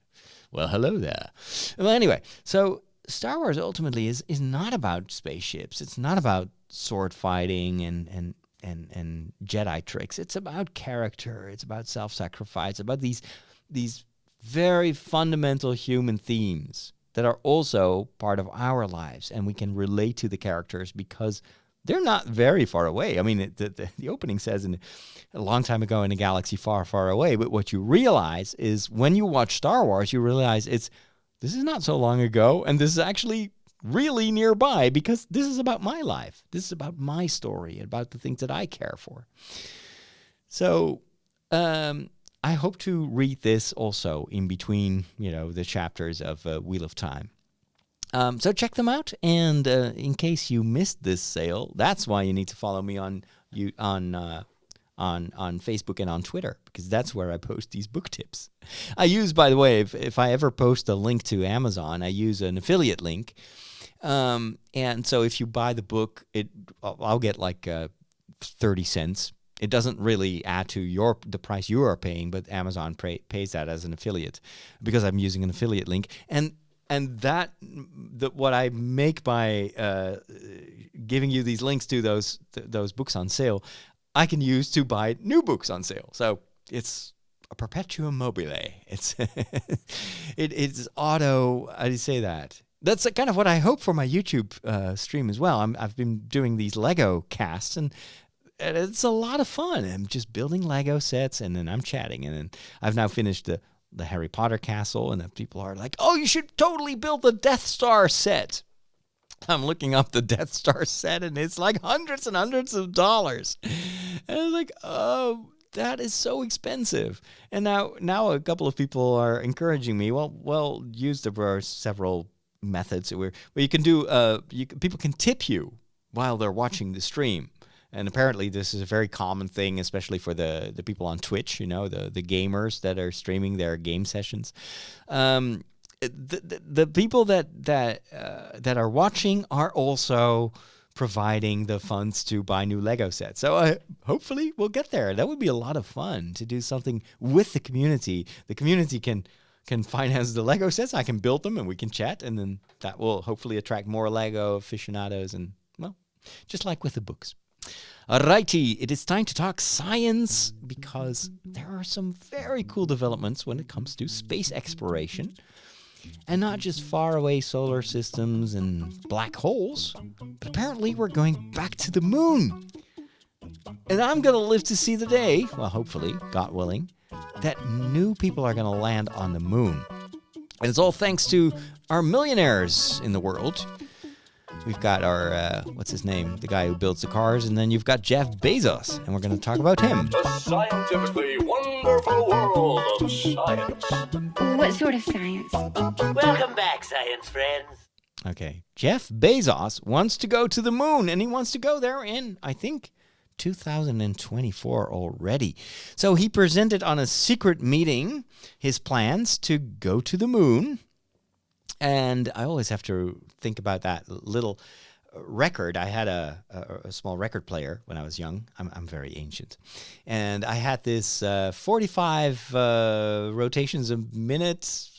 Well, hello there. Well, anyway, so Star Wars ultimately is not about spaceships. It's not about sword fighting and Jedi tricks. It's about character. It's about self-sacrifice. About these very fundamental human themes that are also part of our lives, and we can relate to the characters because they're not very far away. I mean, the opening says a long time ago in a galaxy far, far away, but what you realize is when you watch Star Wars, you realize this is not so long ago, and this is actually really nearby because this is about my life. This is about my story, about the things that I care for. So I hope to read this also in between, the chapters of Wheel of Time. So check them out, and in case you missed this sale, that's why you need to follow me on Facebook and on Twitter, because that's where I post these book tips. I use, by the way, if I ever post a link to Amazon, I use an affiliate link, and so if you buy the book, I'll get like 30 cents. It doesn't really add to the price you are paying, but Amazon pays that as an affiliate because I'm using an affiliate link, and what I make by giving you these links to those books on sale, I can use to buy new books on sale. So it's a perpetuum mobile. It's it's auto. How do you say that? That's kind of what I hope for my YouTube stream as well. I've been doing these Lego casts, and it's a lot of fun. I'm just building Lego sets, and then I'm chatting, and then I've now finished the Harry Potter castle, and people are like, oh, you should totally build the Death Star set. I'm looking up the Death Star set, and it's like hundreds and hundreds of dollars. And I'm like, oh, that is so expensive. And now a couple of people are encouraging me, well, there are several methods where you can do, people can tip you while they're watching the stream. And apparently this is a very common thing, especially for the people on Twitch, the gamers that are streaming their game sessions. The people that are watching are also providing the funds to buy new Lego sets. So hopefully we'll get there. That would be a lot of fun to do something with the community. The community can finance the Lego sets. I can build them and we can chat, and then that will hopefully attract more Lego aficionados, and, well, just like with the books. Alrighty, it is time to talk science, because there are some very cool developments when it comes to space exploration. And not just faraway solar systems and black holes, but apparently we're going back to the moon. And I'm going to live to see the day, well, hopefully, God willing, that new people are going to land on the moon. And it's all thanks to our millionaires in the world. We've got our, what's his name? The guy who builds the cars. And then you've got Jeff Bezos, and we're going to talk about him. The scientifically wonderful world of science. What sort of science? Welcome back, science friends. Okay. Jeff Bezos wants to go to the moon, and he wants to go there in, I think, 2024 already. So he presented on a secret meeting his plans to go to the moon. And I always have to think about that little record. I had a small record player when I was young. I'm very ancient. And I had this 45 rotations a minute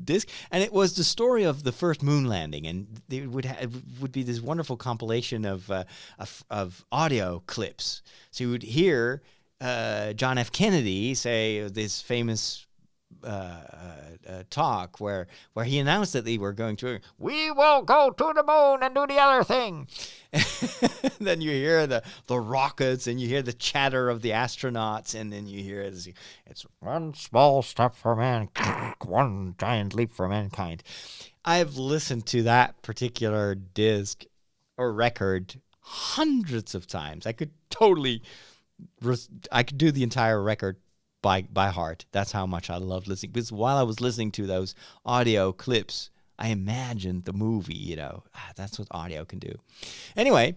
disc, and it was the story of the first moon landing. And it would be this wonderful compilation of audio clips. So you would hear John F. Kennedy say this famous talk where he announced that we will go to the moon and do the other thing. Then you hear the rockets, and you hear the chatter of the astronauts, and then you hear it's one small step for man, one giant leap for mankind. I've listened to that particular disc or record hundreds of times. I could do the entire record by heart. That's how much I love listening. Because while I was listening to those audio clips, I imagined the movie, that's what audio can do. Anyway,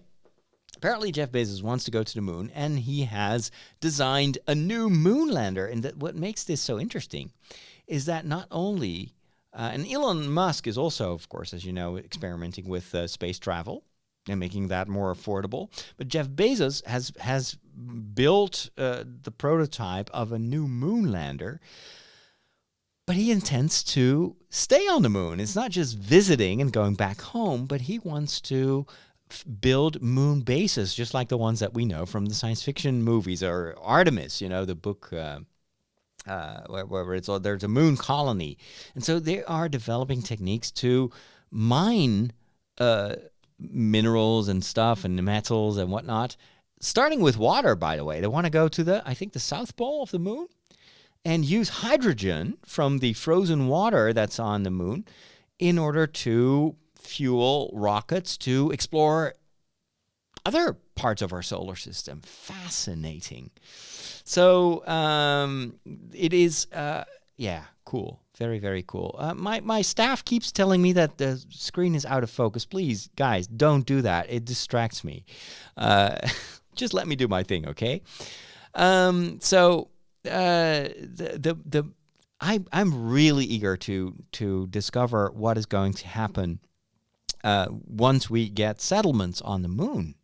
apparently Jeff Bezos wants to go to the moon, and he has designed a new moon lander. And what makes this so interesting is that not only, and Elon Musk is also, of course, as you know, experimenting with space travel and making that more affordable. But Jeff Bezos has built the prototype of a new moon lander, but he intends to stay on the moon. It's not just visiting and going back home, but he wants to build moon bases, just like the ones that we know from the science fiction movies, or Artemis, the book where there's a moon colony. And so they are developing techniques to mine minerals and stuff and metals and whatnot, starting with water, by the way. They want to go to the South Pole of the moon and use hydrogen from the frozen water that's on the moon in order to fuel rockets to explore other parts of our solar system. Fascinating. So it is, cool. Very, very cool. My staff keeps telling me that the screen is out of focus. Please, guys, don't do that. It distracts me. Just let me do my thing, okay? I'm really eager to discover what is going to happen once we get settlements on the moon.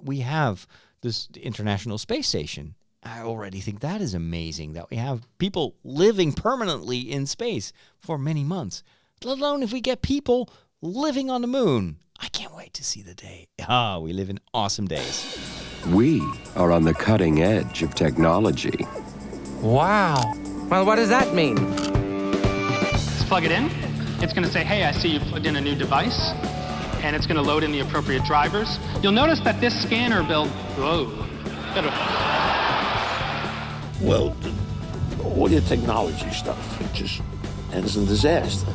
We have this International Space Station. I already think that is amazing that we have people living permanently in space for many months, let alone if we get people living on the moon. I can't wait to see the day. We live in awesome days. We are on the cutting edge of technology. Wow. Well, what does that mean? Let's plug it in. It's going to say, hey, I see you plugged in a new device. And it's going to load in the appropriate drivers. You'll notice that this scanner build... Whoa. Well, all your technology stuff, it just ends in disaster.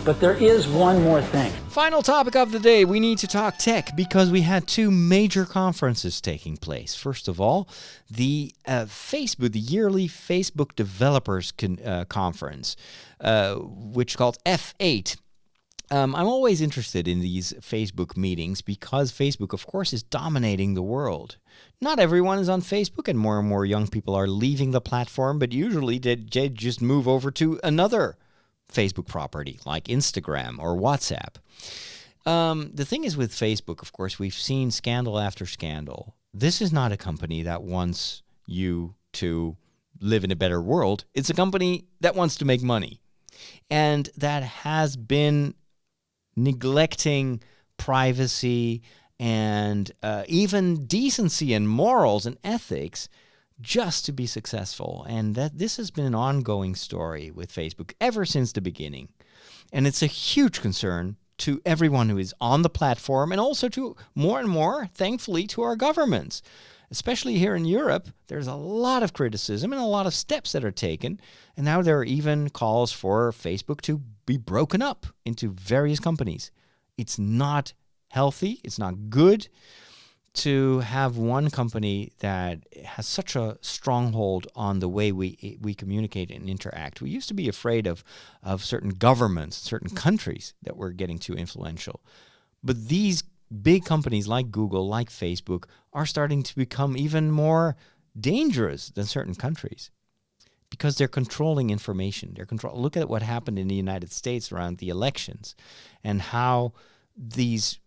But there is one more thing. Final topic of the day. We need to talk tech because we had two major conferences taking place. First of all, the yearly Facebook Developers Conference, which is called F8. I'm always interested in these Facebook meetings because Facebook, of course, is dominating the world. Not everyone is on Facebook, and more young people are leaving the platform, but usually they just move over to another Facebook property like Instagram or WhatsApp. The thing is with Facebook, of course, we've seen scandal after scandal. This is not a company that wants you to live in a better world. It's a company that wants to make money, and that has been neglecting privacy and even decency and morals and ethics just to be successful. And that this has been an ongoing story with Facebook ever since the beginning. And it's a huge concern to everyone who is on the platform and also to more and more, thankfully, to our governments. Especially here in Europe, there's a lot of criticism and a lot of steps that are taken. And now there are even calls for Facebook to be broken up into various companies. It's not healthy. It's not good to have one company that has such a stronghold on the way we communicate and interact. We used to be afraid of certain governments, certain countries that were getting too influential. But these big companies like Google, like Facebook, are starting to become even more dangerous than certain countries because they're controlling information. Look at what happened in the United States around the elections and how these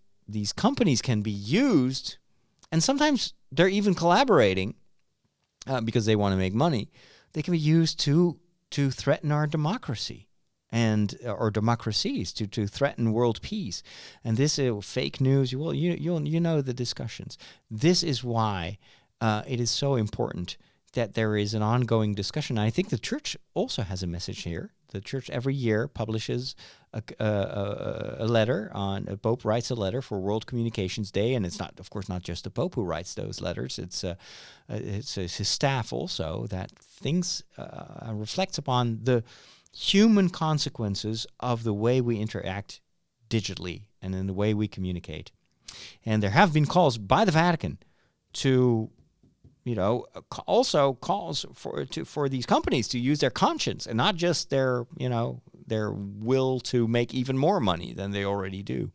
companies can be used, and sometimes they're even collaborating because they want to make money. They can be used to threaten our democracy. Or democracies to threaten world peace, and this fake news. Well, you know the discussions. This is why it is so important that there is an ongoing discussion. I think the church also has a message here. The church every year publishes a letter on. A Pope writes a letter for World Communications Day, and it's not, of course, not just the Pope who writes those letters. It's his staff also that reflects upon the human consequences of the way we interact digitally and in the way we communicate. And there have been calls by the Vatican to, also calls for these companies to use their conscience and not just their will to make even more money than they already do.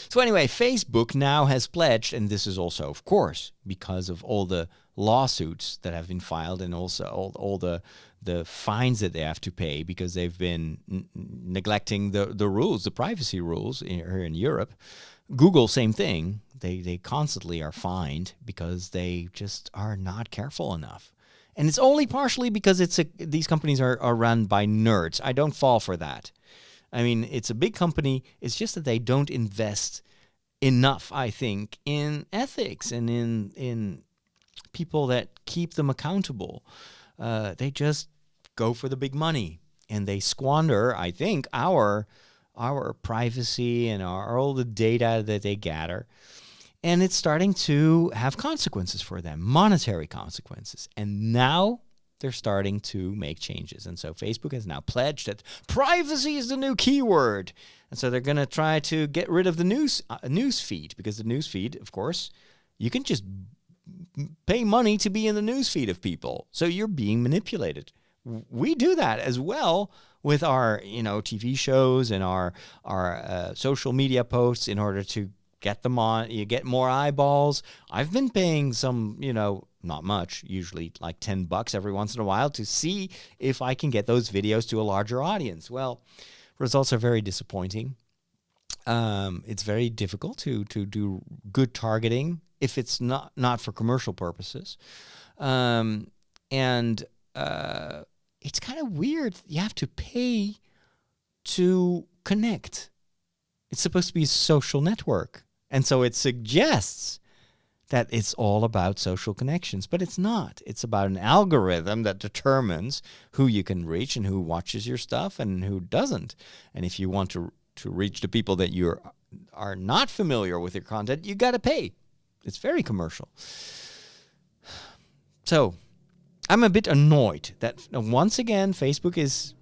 So anyway, Facebook now has pledged, and this is also, of course, because of all the lawsuits that have been filed and also all the fines that they have to pay because they've been neglecting the rules, the privacy rules here in Europe. Google, same thing. They constantly are fined because they just are not careful enough. And it's only partially because these companies are run by nerds. I don't fall for that. I mean, it's a big company. It's just that they don't invest enough, I think, in ethics and in people that keep them accountable. They just go for the big money, and they squander, I think, our privacy and all the data that they gather. And it's starting to have consequences for them, monetary consequences. And now they're starting to make changes. And so Facebook has now pledged that privacy is the new keyword. And so they're going to try to get rid of the news feed, because the news feed, of course, you can just pay money to be in the news feed of people. So you're being manipulated. We do that as well with our, TV shows and our social media posts in order to get them on. You get more eyeballs. I've been paying some, not much, usually like $10 every once in a while, to see if I can get those videos to a larger audience. Well, results are very disappointing. It's very difficult to do good targeting if it's not for commercial purposes. And it's kind of weird. You have to pay to connect. It's supposed to be a social network. And so it suggests that it's all about social connections, but it's not. It's about an algorithm that determines who you can reach and who watches your stuff and who doesn't. And if you want to reach the people that you are not familiar with your content, you got to pay. It's very commercial. So I'm a bit annoyed that once again Facebook is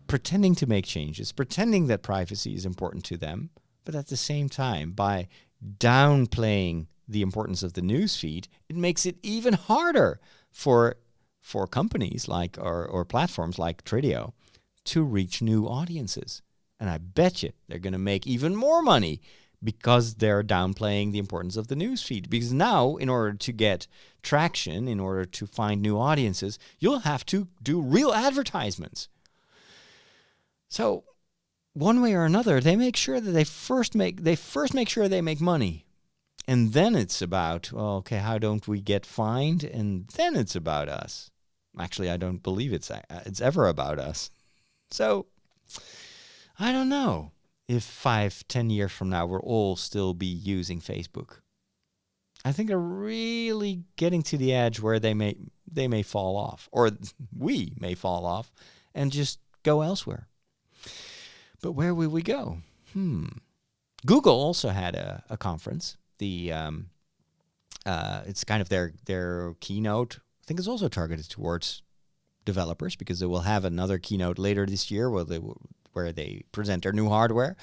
pretending to make changes, pretending that privacy is important to them, but at the same time, by downplaying the importance of the news feed, it makes it even harder for companies like or platforms like Tridio to reach new audiences. And I bet you they're going to make even more money because they're downplaying the importance of the news feed. Because now, in order to get traction, in order to find new audiences, you'll have to do real advertisements. So one way or another, they make sure that they first make sure they make money. And then it's about, well, okay, how don't we get fined? And then it's about us. Actually, I don't believe it's ever about us. So I don't know if 5-10 years from now we'll all still be using Facebook. I think they're really getting to the edge where they may fall off, or we may fall off and just go elsewhere. But where will we go? Google also had a conference. It's kind of their keynote. I think it's also targeted towards developers, because they will have another keynote later this year where they present their new hardware.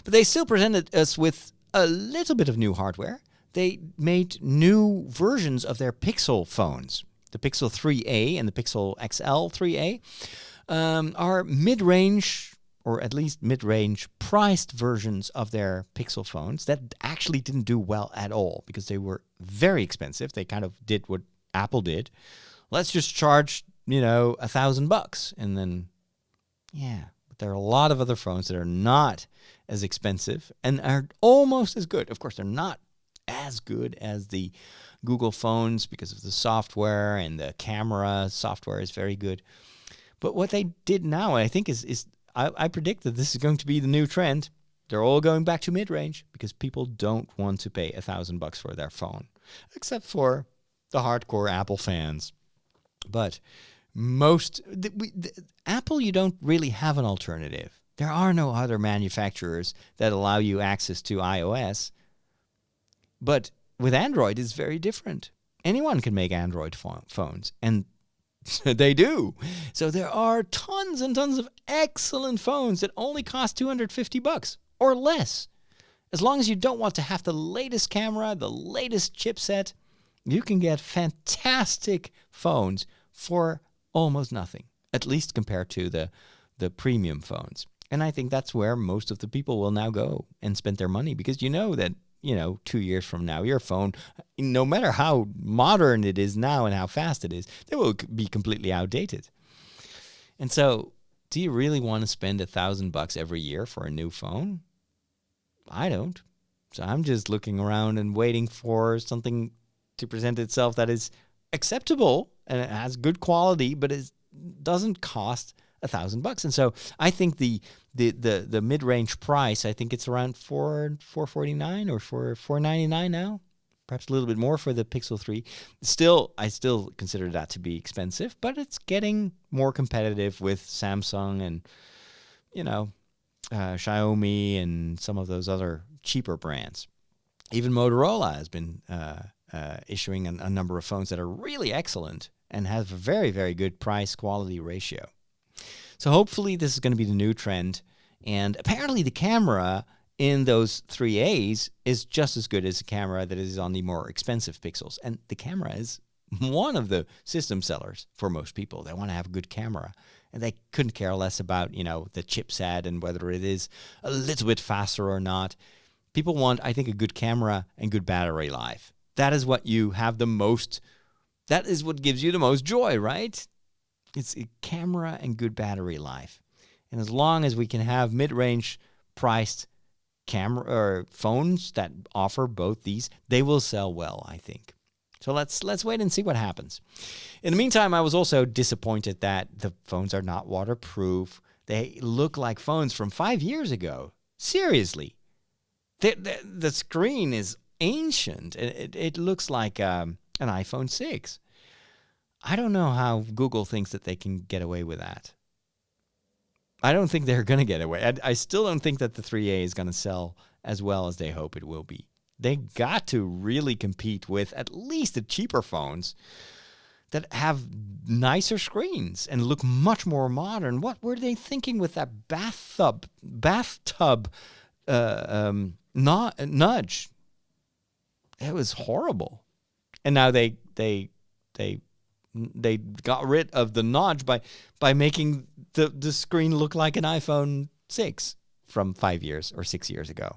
But they still presented us with a little bit of new hardware. They made new versions of their Pixel phones. The Pixel 3a and the Pixel XL 3a are mid-range, or at least mid-range priced versions of their Pixel phones that actually didn't do well at all because they were very expensive. They kind of did what Apple did. Let's just charge, $1,000. And then, but there are a lot of other phones that are not as expensive and are almost as good. Of course, they're not as good as the Google phones because of the software, and the camera software is very good. But what they did now, I think, is I predict that this is going to be the new trend. They're all going back to mid-range because people don't want to pay $1,000 for their phone, except for the hardcore Apple fans. But Apple, you don't really have an alternative. There are no other manufacturers that allow you access to iOS. But with Android, it's very different. Anyone can make Android phones, and they do. So there are tons and tons of excellent phones that only cost $250 or less. As long as you don't want to have the latest camera, the latest chipset, you can get fantastic phones for almost nothing, at least compared to the premium phones. And I think that's where most of the people will now go and spend their money, because that 2 years from now, your phone, no matter how modern it is now and how fast it is, they will be completely outdated. And so, do you really want to spend $1,000 every year for a new phone? I don't. So I'm just looking around and waiting for something to present itself that is acceptable and it has good quality, but it doesn't cost $1,000. And so I think the mid-range price, I think it's around $449 or $499 now perhaps a little bit more for the Pixel 3. Still, I still consider that to be expensive, but it's getting more competitive with Samsung and, Xiaomi and some of those other cheaper brands. Even Motorola has been issuing a number of phones that are really excellent and have a very, very good price-quality ratio. So hopefully this is going to be the new trend. And apparently the camera in those 3As is just as good as the camera that is on the more expensive Pixels. And the camera is one of the system sellers for most people. They want to have a good camera. And they couldn't care less about, the chipset and whether it is a little bit faster or not. People want, I think, a good camera and good battery life. That is what you have the most, that is what gives you the most joy, right? It's a camera and good battery life. And as long as we can have mid-range priced camera or phones that offer both these, they will sell well, I think. So let's wait and see what happens. In the meantime, I was also disappointed that the phones are not waterproof. They look like phones from 5 years ago. Seriously. The screen is ancient. It looks like an iPhone 6. I don't know how Google thinks that they can get away with that. I don't think they're going to get away. I still don't think that the 3A is going to sell as well as they hope it will be. They got to really compete with at least the cheaper phones that have nicer screens and look much more modern. What were they thinking with that bathtub nudge? It was horrible. And now they got rid of the notch by making the screen look like an iPhone 6 from 5 years or 6 years ago.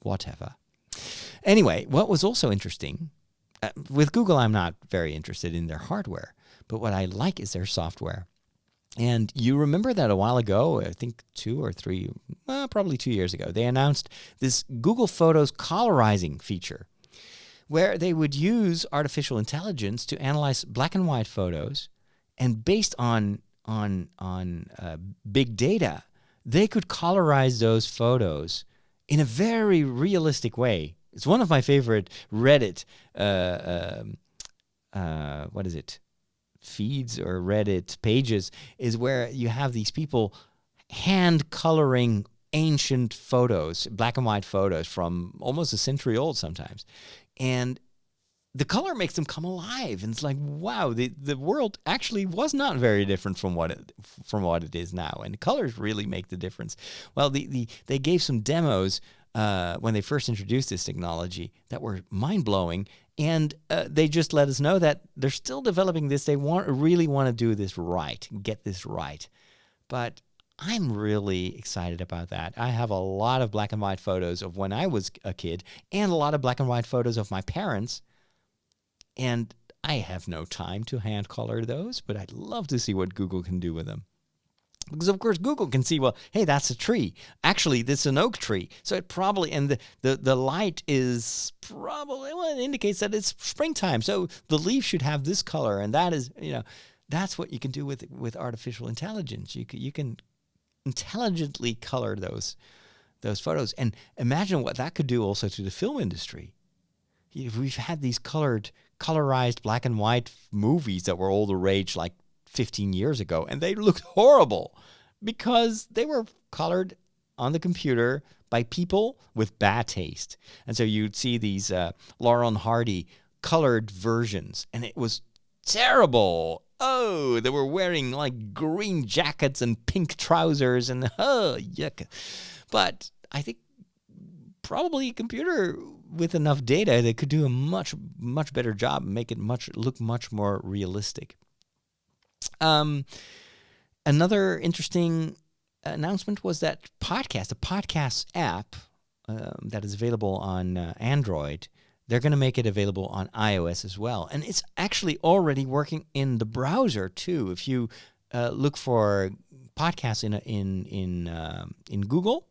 Whatever. Anyway, what was also interesting, with Google, I'm not very interested in their hardware, but what I like is their software. And you remember that a while ago, I think 2 or 3, probably 2 years ago, they announced this Google Photos colorizing feature, where they would use artificial intelligence to analyze black and white photos, and based on big data, they could colorize those photos in a very realistic way. It's one of my favorite Reddit, feeds or Reddit pages, is where you have these people hand coloring ancient photos, black and white photos from almost a century old sometimes. And the color makes them come alive. And it's like, wow, the world actually was not very different from what it is now. And the colors really make the difference. Well, they gave some demos when they first introduced this technology that were mind-blowing. And they just let us know that they're still developing this. They really want to do this right, get this right. But I'm really excited about that. I have a lot of black and white photos of when I was a kid and a lot of black and white photos of my parents. And I have no time to hand color those, but I'd love to see what Google can do with them. Because, of course, Google can see, well, hey, that's a tree. Actually, this is an oak tree. So it probably, and the light is probably, well, it indicates that it's springtime. So the leaf should have this color. And that is, that's what you can do with artificial intelligence. You can intelligently color those photos. And imagine what that could do also to the film industry. We've had these colorized black and white movies that were all the rage like 15 years ago, and they looked horrible because they were colored on the computer by people with bad taste. And so you'd see these Laurel and Hardy colored versions, and it was terrible. Oh, they were wearing like green jackets and pink trousers, and yuck. But I think probably a computer with enough data that could do a much better job and make it look much more realistic. Another interesting announcement was that a podcast app that is available on Android, they're going to make it available on iOS as well. And it's actually already working in the browser too. If you look for podcasts in Google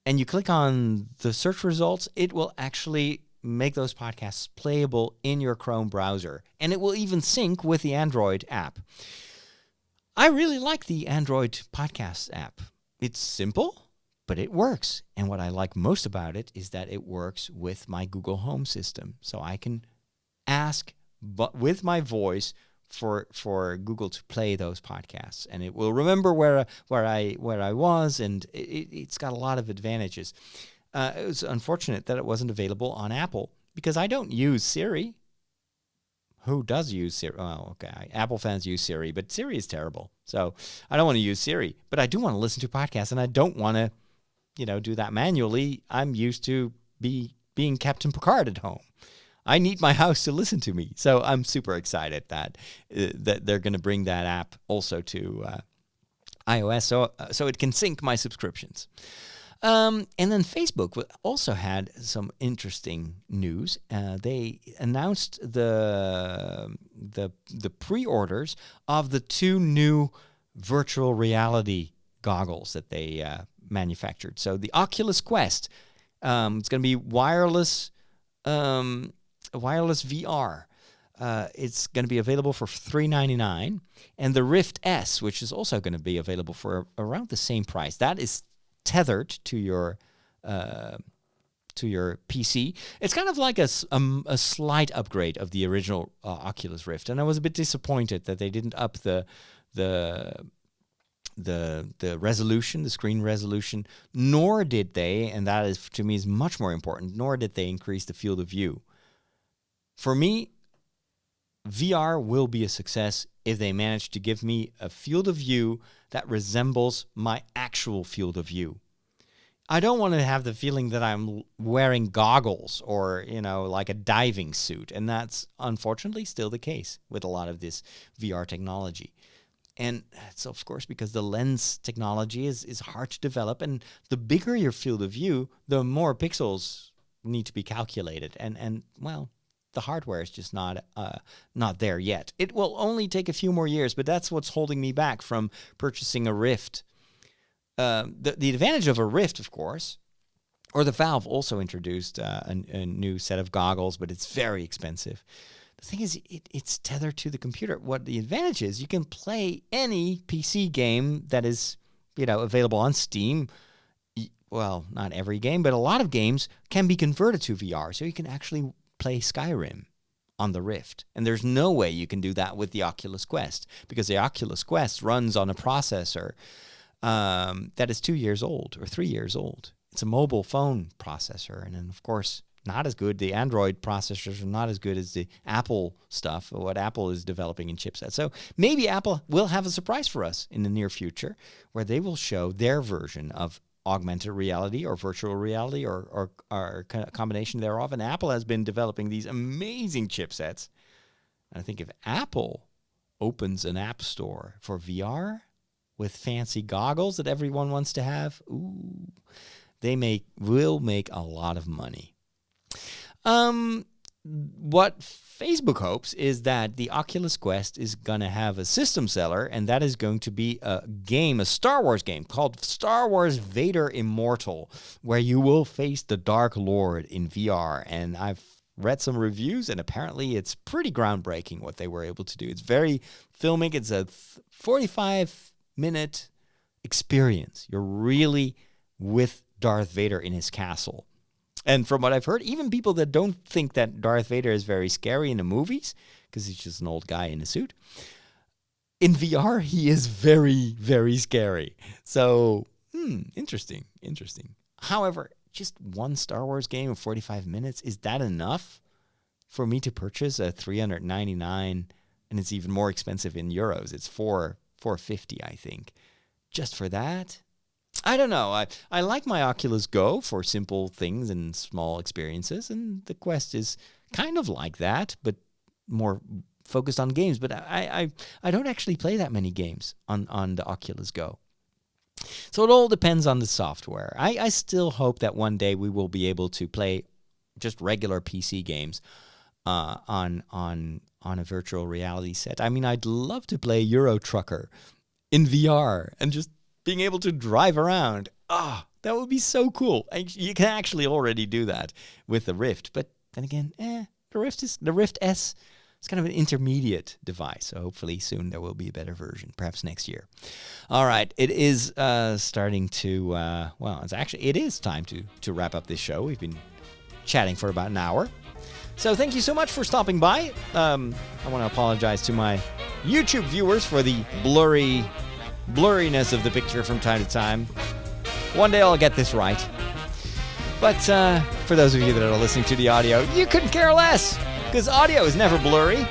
and you click on the search results, it will actually make those podcasts playable in your Chrome browser. And it will even sync with the Android app. I really like the Android podcast app. It's simple, But it works. And what I like most about it is that it works with my Google Home system. So I can ask with my voice for Google to play those podcasts, and it will remember where I was, and it's got a lot of advantages. It was unfortunate that it wasn't available on Apple because I don't use Siri. Who does use Siri? Oh, okay. Apple fans use Siri, but Siri is terrible. So I don't want to use Siri, but I do want to listen to podcasts, and I don't want to, do that manually. I'm used to being Captain Picard at home. I need my house to listen to me. So I'm super excited that they're going to bring that app also to iOS so it can sync my subscriptions. And then Facebook also had some interesting news. They announced the pre-orders of the 2 new virtual reality goggles that they manufactured. So the Oculus Quest, it's going to be wireless VR. It's going to be available for $399, and the Rift S, which is also going to be available for around the same price. That is tethered to your PC. It's kind of like a slight upgrade of the original Oculus Rift, and I was a bit disappointed that they didn't up the resolution, the screen resolution, nor did they, and that is to me is much more important, nor did they increase the field of view. For me, VR will be a success if they manage to give me a field of view that resembles my actual field of view. I don't want to have the feeling that I'm wearing goggles or, like a diving suit. And that's unfortunately still the case with a lot of this VR technology. And it's, of course, because the lens technology is hard to develop. And the bigger your field of view, the more pixels need to be calculated. And well, the hardware is just not there yet. It will only take a few more years, but that's what's holding me back from purchasing a Rift. The advantage of a Rift, of course, or the Valve also introduced a new set of goggles, but it's very expensive. The thing is, it's tethered to the computer. What the advantage is, you can play any PC game that is, available on Steam. Well, not every game, but a lot of games can be converted to VR, so you can actually play Skyrim on the Rift. And there's no way you can do that with the Oculus Quest, because the Oculus Quest runs on a processor that is 2 years old or 3 years old. It's a mobile phone processor, and then, of course, not as good. The Android processors are not as good as the Apple stuff, or what Apple is developing in chipsets. So maybe Apple will have a surprise for us in the near future where they will show their version of augmented reality or virtual reality or a combination thereof. And Apple has been developing these amazing chipsets. And I think if Apple opens an app store for VR with fancy goggles that everyone wants to have, they will make a lot of money. What Facebook hopes is that the Oculus Quest is going to have a system seller, and that is going to be a Star Wars game called Star Wars Vader Immortal, where you will face the Dark Lord in VR. And I've read some reviews, and apparently it's pretty groundbreaking what they were able to do. It's very filmic. It's a 45-minute experience. You're really with Darth Vader in his castle. And from what I've heard, even people that don't think that Darth Vader is very scary in the movies, because he's just an old guy in a suit, in VR, he is very, very scary. So, interesting. However, just one Star Wars game of 45 minutes, is that enough for me to purchase a $399, and it's even more expensive in euros. It's $450, I think. Just for that? I don't know. I like my Oculus Go for simple things and small experiences, and the Quest is kind of like that, but more focused on games. But I don't actually play that many games on the Oculus Go. So it all depends on the software. I still hope that one day we will be able to play just regular PC games on a virtual reality set. I mean, I'd love to play Euro Trucker in VR and just being able to drive around. That would be so cool. You can actually already do that with the Rift. But then again, the Rift S It's kind of an intermediate device. So hopefully soon there will be a better version, perhaps next year. All right, it is starting to, it is time to wrap up this show. We've been chatting for about an hour. So thank you so much for stopping by. I want to apologize to my YouTube viewers for the blurriness of the picture from time to time. One day I'll get this right. But for those of you that are listening to the audio, you couldn't care less, because audio is never blurry.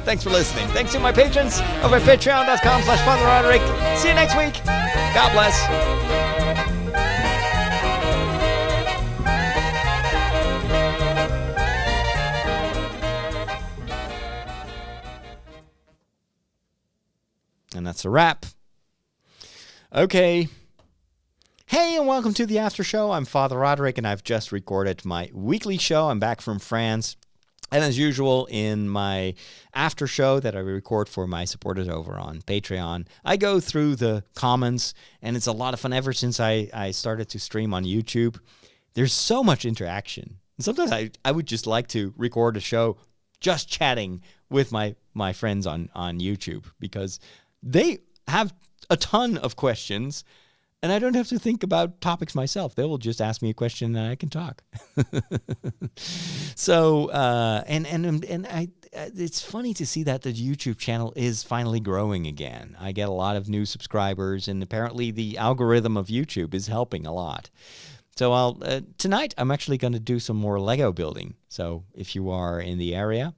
Thanks for listening. Thanks to my patrons over at patreon.com/Father Roderick. See you next week. God bless. And that's a wrap. Okay. Hey, and welcome to the After Show. I'm Father Roderick, and I've just recorded my weekly show. I'm back from France. And as usual, in my after show that I record for my supporters over on Patreon, I go through the comments, and it's a lot of fun ever since I started to stream on YouTube. There's so much interaction. And sometimes I would just like to record a show just chatting with my friends on YouTube, because they have a ton of questions, and I don't have to think about topics myself. They will just ask me a question and I can talk. So, it's funny to see that the YouTube channel is finally growing again. I get a lot of new subscribers, and apparently the algorithm of YouTube is helping a lot. So tonight I'm actually going to do some more Lego building. So if you are in the area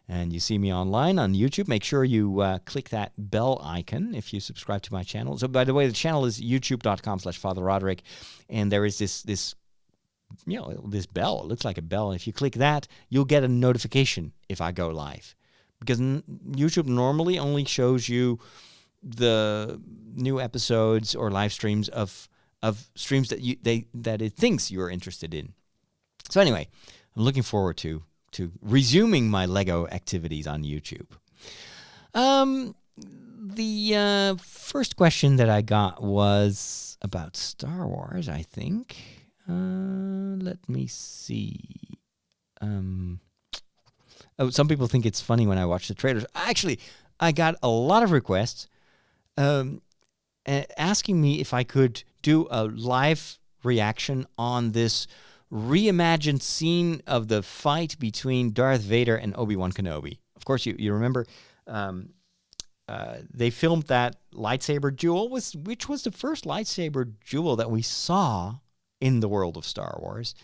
and you see me online on YouTube, make sure you click that bell icon if you subscribe to my channel. So, by the way, the channel is youtube.com/Father Roderick, and there is this bell. It looks like a bell. And if you click that, you'll get a notification if I go live, because YouTube normally only shows you the new episodes or live streams of streams that it thinks you're interested in. So anyway, I'm looking forward to resuming my Lego activities on YouTube. The first question that I got was about Star Wars, I think. Let me see. Some people think it's funny when I watch the trailers. Actually, I got a lot of requests asking me if I could do a live reaction on this reimagined scene of the fight between Darth Vader and Obi-Wan Kenobi. Of course, you remember they filmed that lightsaber duel, which was the first lightsaber duel that we saw in the world of Star Wars.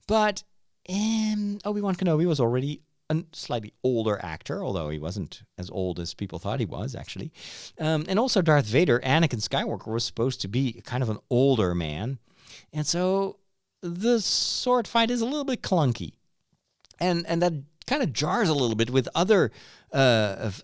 But Obi-Wan Kenobi was already a slightly older actor, although he wasn't as old as people thought he was, actually. And also Darth Vader, Anakin Skywalker, was supposed to be kind of an older man. And so the sword fight is a little bit clunky. And that kind of jars a little bit with other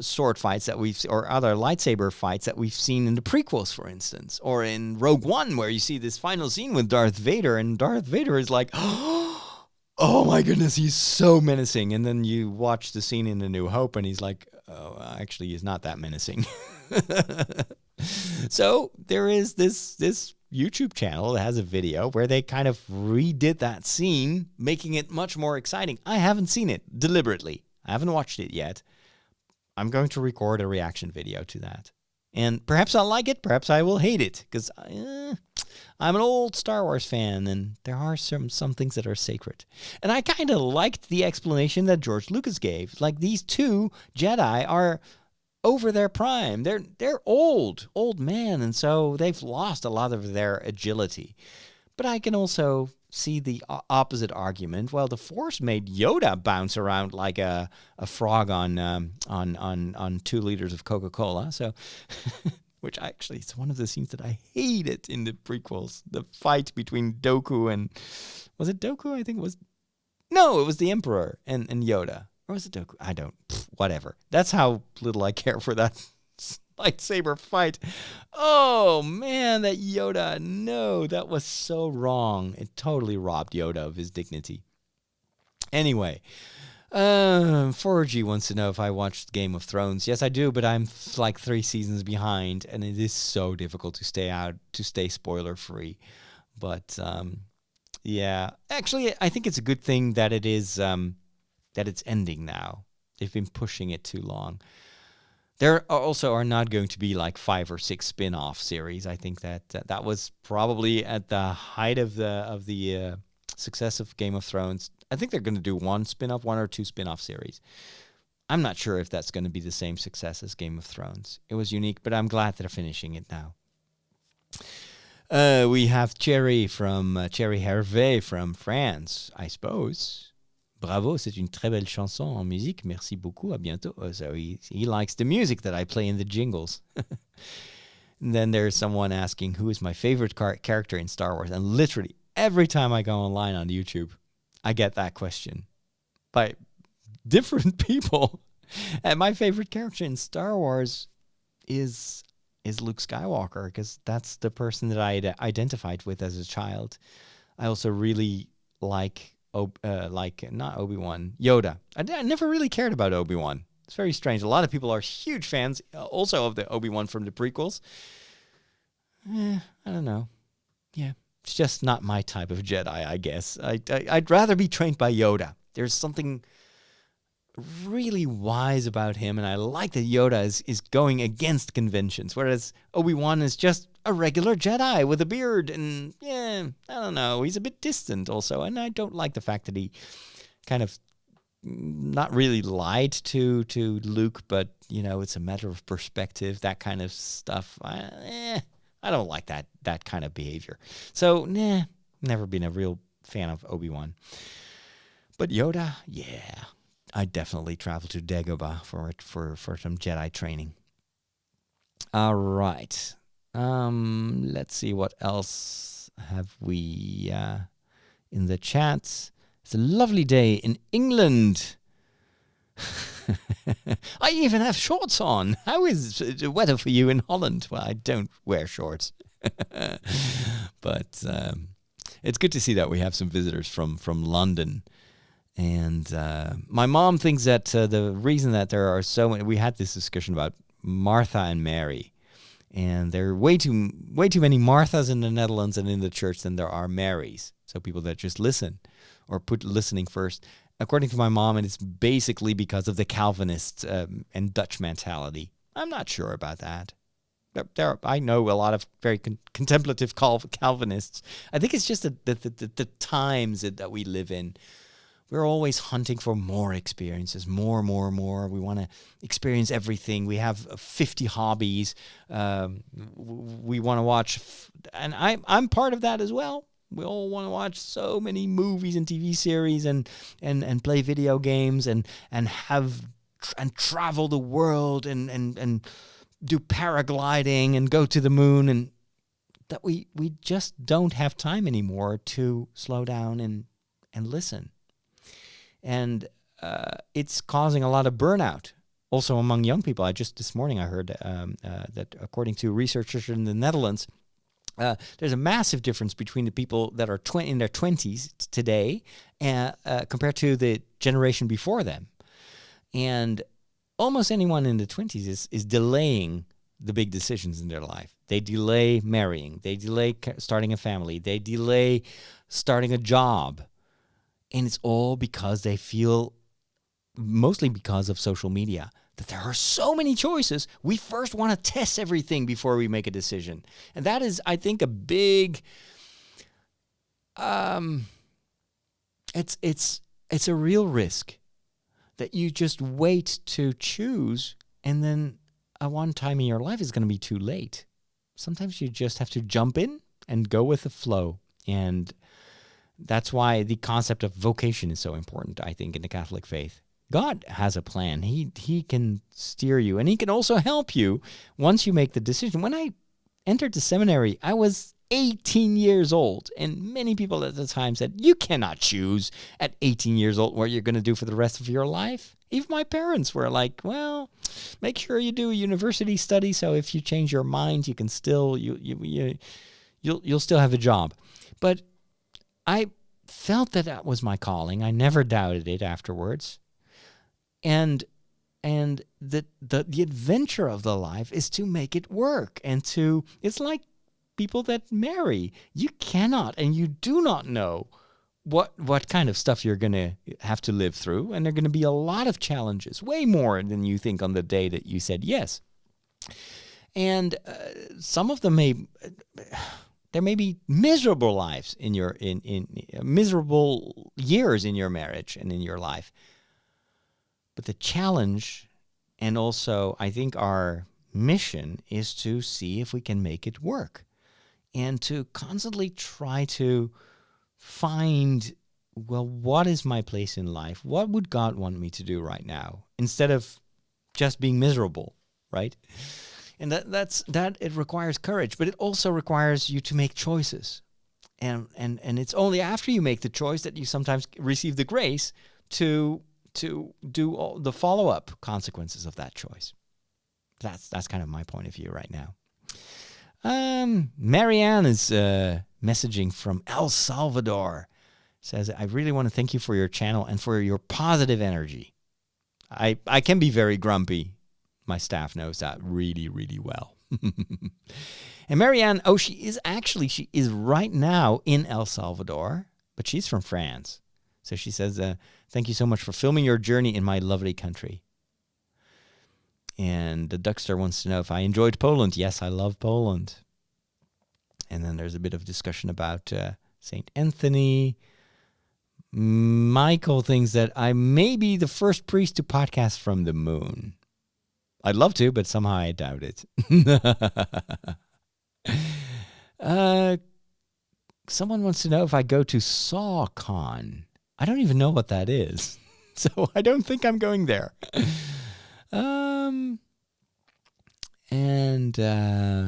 sword fights that or other lightsaber fights that we've seen in the prequels, for instance, or in Rogue One, where you see this final scene with Darth Vader, and Darth Vader is like, oh my goodness, he's so menacing. And then you watch the scene in A New Hope, and he's like, oh, actually, he's not that menacing. So there is this YouTube channel that has a video where they kind of redid that scene, making it much more exciting. I haven't seen it deliberately. I haven't watched it yet. I'm going to record a reaction video to that. And perhaps I'll like it, perhaps I will hate it, because I'm an old Star Wars fan, and there are some things that are sacred. And I kind of liked the explanation that George Lucas gave. Like, these two Jedi are over their prime. They're old men, and so they've lost a lot of their agility. But I can also see the opposite argument. Well, the Force made Yoda bounce around like a frog on 2 liters of Coca-Cola. So, which actually is one of the scenes that I hated in the prequels. The fight between Dooku and, was it Dooku? I think it was. No, it was the Emperor and Yoda. Or was it Dooku? I don't. Whatever. That's how little I care for that lightsaber fight. Oh, man, that Yoda. No, that was so wrong. It totally robbed Yoda of his dignity. Anyway, 4G wants to know if I watched Game of Thrones. Yes, I do, but I'm like 3 seasons behind, and it is so difficult to stay spoiler-free. But, yeah. Actually, I think it's a good thing that it is... that it's ending now. They've been pushing it too long. There also are not going to be like 5 or 6 spin-off series. I think that was probably at the height of the success of Game of Thrones. I think they're going to do 1 or 2 spin-off series. I'm not sure if that's going to be the same success as Game of Thrones. It was unique, but I'm glad they're finishing it now. We have Cherry Hervé from France, I suppose. Bravo, c'est une très belle chanson en musique. Merci beaucoup, à bientôt. So he likes the music that I play in the jingles. And then there's someone asking, who is my favorite character in Star Wars? And literally, every time I go online on YouTube, I get that question by different people. And my favorite character in Star Wars is Luke Skywalker, because that's the person that I identified with as a child. I also really like not Obi-Wan, Yoda. I never really cared about Obi-Wan. It's very strange. A lot of people are huge fans also of the Obi-Wan from the prequels. I don't know. Yeah, it's just not my type of Jedi, I guess. I'd rather be trained by Yoda. There's something really wise about him, and I like that Yoda is going against conventions, whereas Obi-Wan is just a regular Jedi with a beard, and I don't know, he's a bit distant also, and I don't like the fact that he kind of not really lied to Luke, but it's a matter of perspective, that kind of stuff. I don't like that kind of behavior. So never been a real fan of Obi-Wan. But Yoda, yeah, I'd definitely travel to Dagobah for some Jedi training. All right. Let's see, what else have we in the chats. It's a lovely day in England. I even have shorts on. How is the weather for you in Holland? Well, I don't wear shorts. But it's good to see that we have some visitors from London. And my mom thinks that the reason that there are so many, we had this discussion about Martha and Mary. And there are way too many Marthas in the Netherlands and in the church than there are Marys. So people that just listen or put listening first. According to my mom, and it's basically because of the Calvinist and Dutch mentality. I'm not sure about that. I know a lot of very contemplative Calvinists. I think it's just the times that we live in. We're always hunting for more experiences, more. We want to experience everything. We have 50 hobbies. We want to watch, and I'm part of that as well. We all want to watch so many movies and TV series and play video games and travel the world and do paragliding and go to the moon, and that we just don't have time anymore to slow down and listen. And it's causing a lot of burnout, also among young people. This morning I heard that according to researchers in the Netherlands, there's a massive difference between the people that are in their 20s today compared to the generation before them. And almost anyone in the 20s is delaying the big decisions in their life. They delay marrying. They delay starting a family. They delay starting a job. And it's all because they feel, mostly because of social media, that there are so many choices. We first want to test everything before we make a decision. And that is, I think, a big, it's a real risk that you just wait to choose, and then at one time in your life is going to be too late. Sometimes you just have to jump in and go with the flow. And that's why the concept of vocation is so important, I think, in the Catholic faith. God has a plan. He can steer you, and he can also help you once you make the decision. When I entered the seminary, I was 18 years old, and many people at the time said, you cannot choose at 18 years old what you're going to do for the rest of your life. Even my parents were like, well, make sure you do a university study, so if you change your mind, you can still, you'll still have a job. But I felt that was my calling. I never doubted it afterwards. And the adventure of the life is to make it work. And it's like people that marry. You cannot and you do not know what kind of stuff you're going to have to live through. And there are going to be a lot of challenges, way more than you think on the day that you said yes. And some of them there may be miserable lives in your in miserable years in your marriage and in your life. But the challenge, and also I think our mission, is to see if we can make it work, and to constantly try to find, well, what is my place in life? What would God want me to do right now? Instead of just being miserable, right? And that it requires courage, but it also requires you to make choices. And it's only after you make the choice that you sometimes receive the grace to do all the follow-up consequences of that choice. That's kind of my point of view right now. Marianne is messaging from El Salvador. Says, I really want to thank you for your channel and for your positive energy. I can be very grumpy. My staff knows that really, really well. And Marianne, she is right now in El Salvador, but she's from France. So she says, thank you so much for filming your journey in my lovely country. And the Duckster wants to know if I enjoyed Poland. Yes, I love Poland. And then there's a bit of discussion about St. Anthony. Michael thinks that I may be the first priest to podcast from the moon. I'd love to, but somehow I doubt it. Someone wants to know if I go to SawCon. I don't even know what that is. So I don't think I'm going there.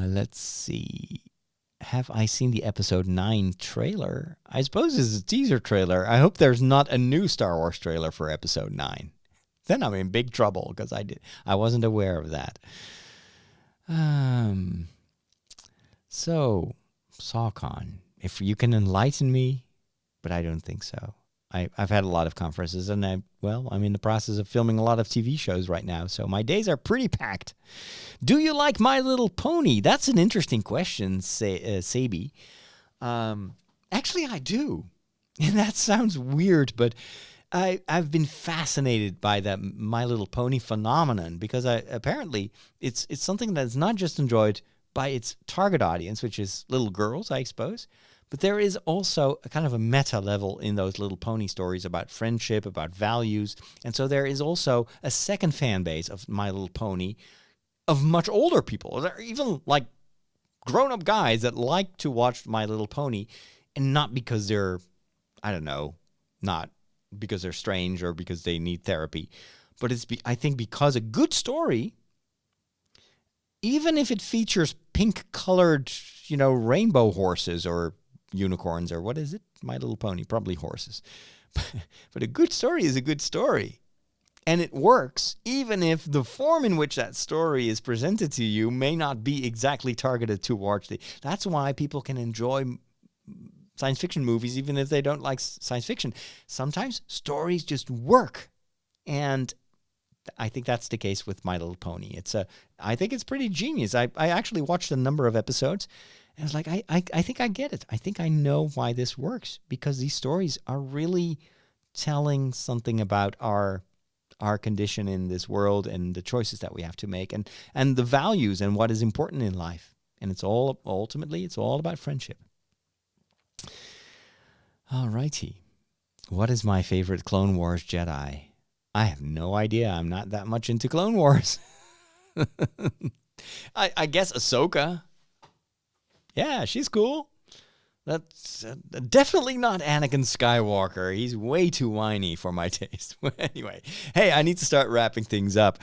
Let's see. Have I seen the episode 9 trailer? I suppose it's a teaser trailer. I hope there's not a new Star Wars trailer for episode 9. Then I'm in big trouble because I wasn't aware of that. So, SawCon, if you can enlighten me, but I don't think so. I've had a lot of conferences, and I'm in the process of filming a lot of TV shows right now, so my days are pretty packed. Do you like My Little Pony? That's an interesting question, Sabi. Actually, I do. And that sounds weird, but I've been fascinated by that My Little Pony phenomenon, because apparently it's something that's not just enjoyed by its target audience, which is little girls, I suppose, but there is also a kind of a meta level in those Little Pony stories about friendship, about values. And so there is also a second fan base of My Little Pony of much older people. There are even like grown-up guys that like to watch My Little Pony, and not because they're, I don't know, not because they're strange or because they need therapy, but I think because a good story, even if it features pink-colored, rainbow horses or unicorns or what is it? My Little Pony, probably horses. But a good story is a good story. And it works even if the form in which that story is presented to you may not be exactly targeted towards That's why people can enjoy science fiction movies even if they don't like science fiction. Sometimes stories just work. And I think that's the case with My Little Pony. I think it's pretty genius. I actually watched a number of episodes, and it's like, I think I get it. I think I know why this works, because these stories are really telling something about our condition in this world and the choices that we have to make, and the values and what is important in life. And ultimately it's all about friendship. All righty. What is my favorite Clone Wars Jedi? I have no idea. I'm not that much into Clone Wars. I guess Ahsoka. Yeah, she's cool. That's definitely not Anakin Skywalker. He's way too whiny for my taste. Anyway, hey, I need to start wrapping things up.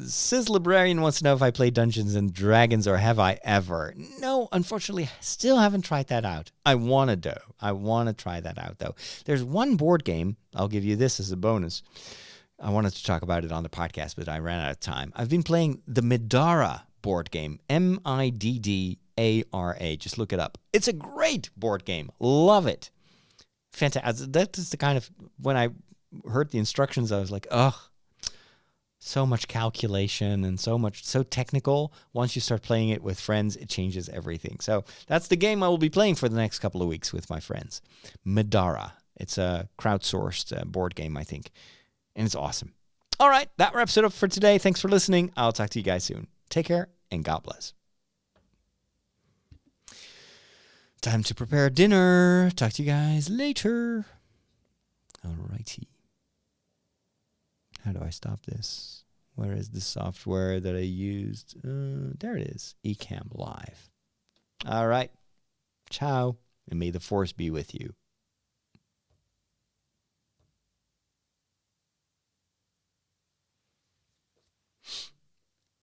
Sis Librarian wants to know if I play Dungeons and Dragons, or have I ever? No, unfortunately, still haven't tried that out. I want to do. I want to try that out, though. There's one board game. I'll give you this as a bonus. I wanted to talk about it on the podcast, but I ran out of time. I've been playing the Midara board game, Middara. Just look it up. It's a great board game. Love it. Fantastic. That is the kind of, when I heard the instructions, I was like, ugh, so much calculation and so technical. Once you start playing it with friends, it changes everything. So that's the game I will be playing for the next couple of weeks with my friends. Midara. It's a crowdsourced board game, I think. And it's awesome. All right, that wraps it up for today. Thanks for listening. I'll talk to you guys soon. Take care, and God bless. Time to prepare dinner. Talk to you guys later. All righty. How do I stop this? Where is the software that I used? There it is. Ecamm Live. All right. Ciao. And may the force be with you.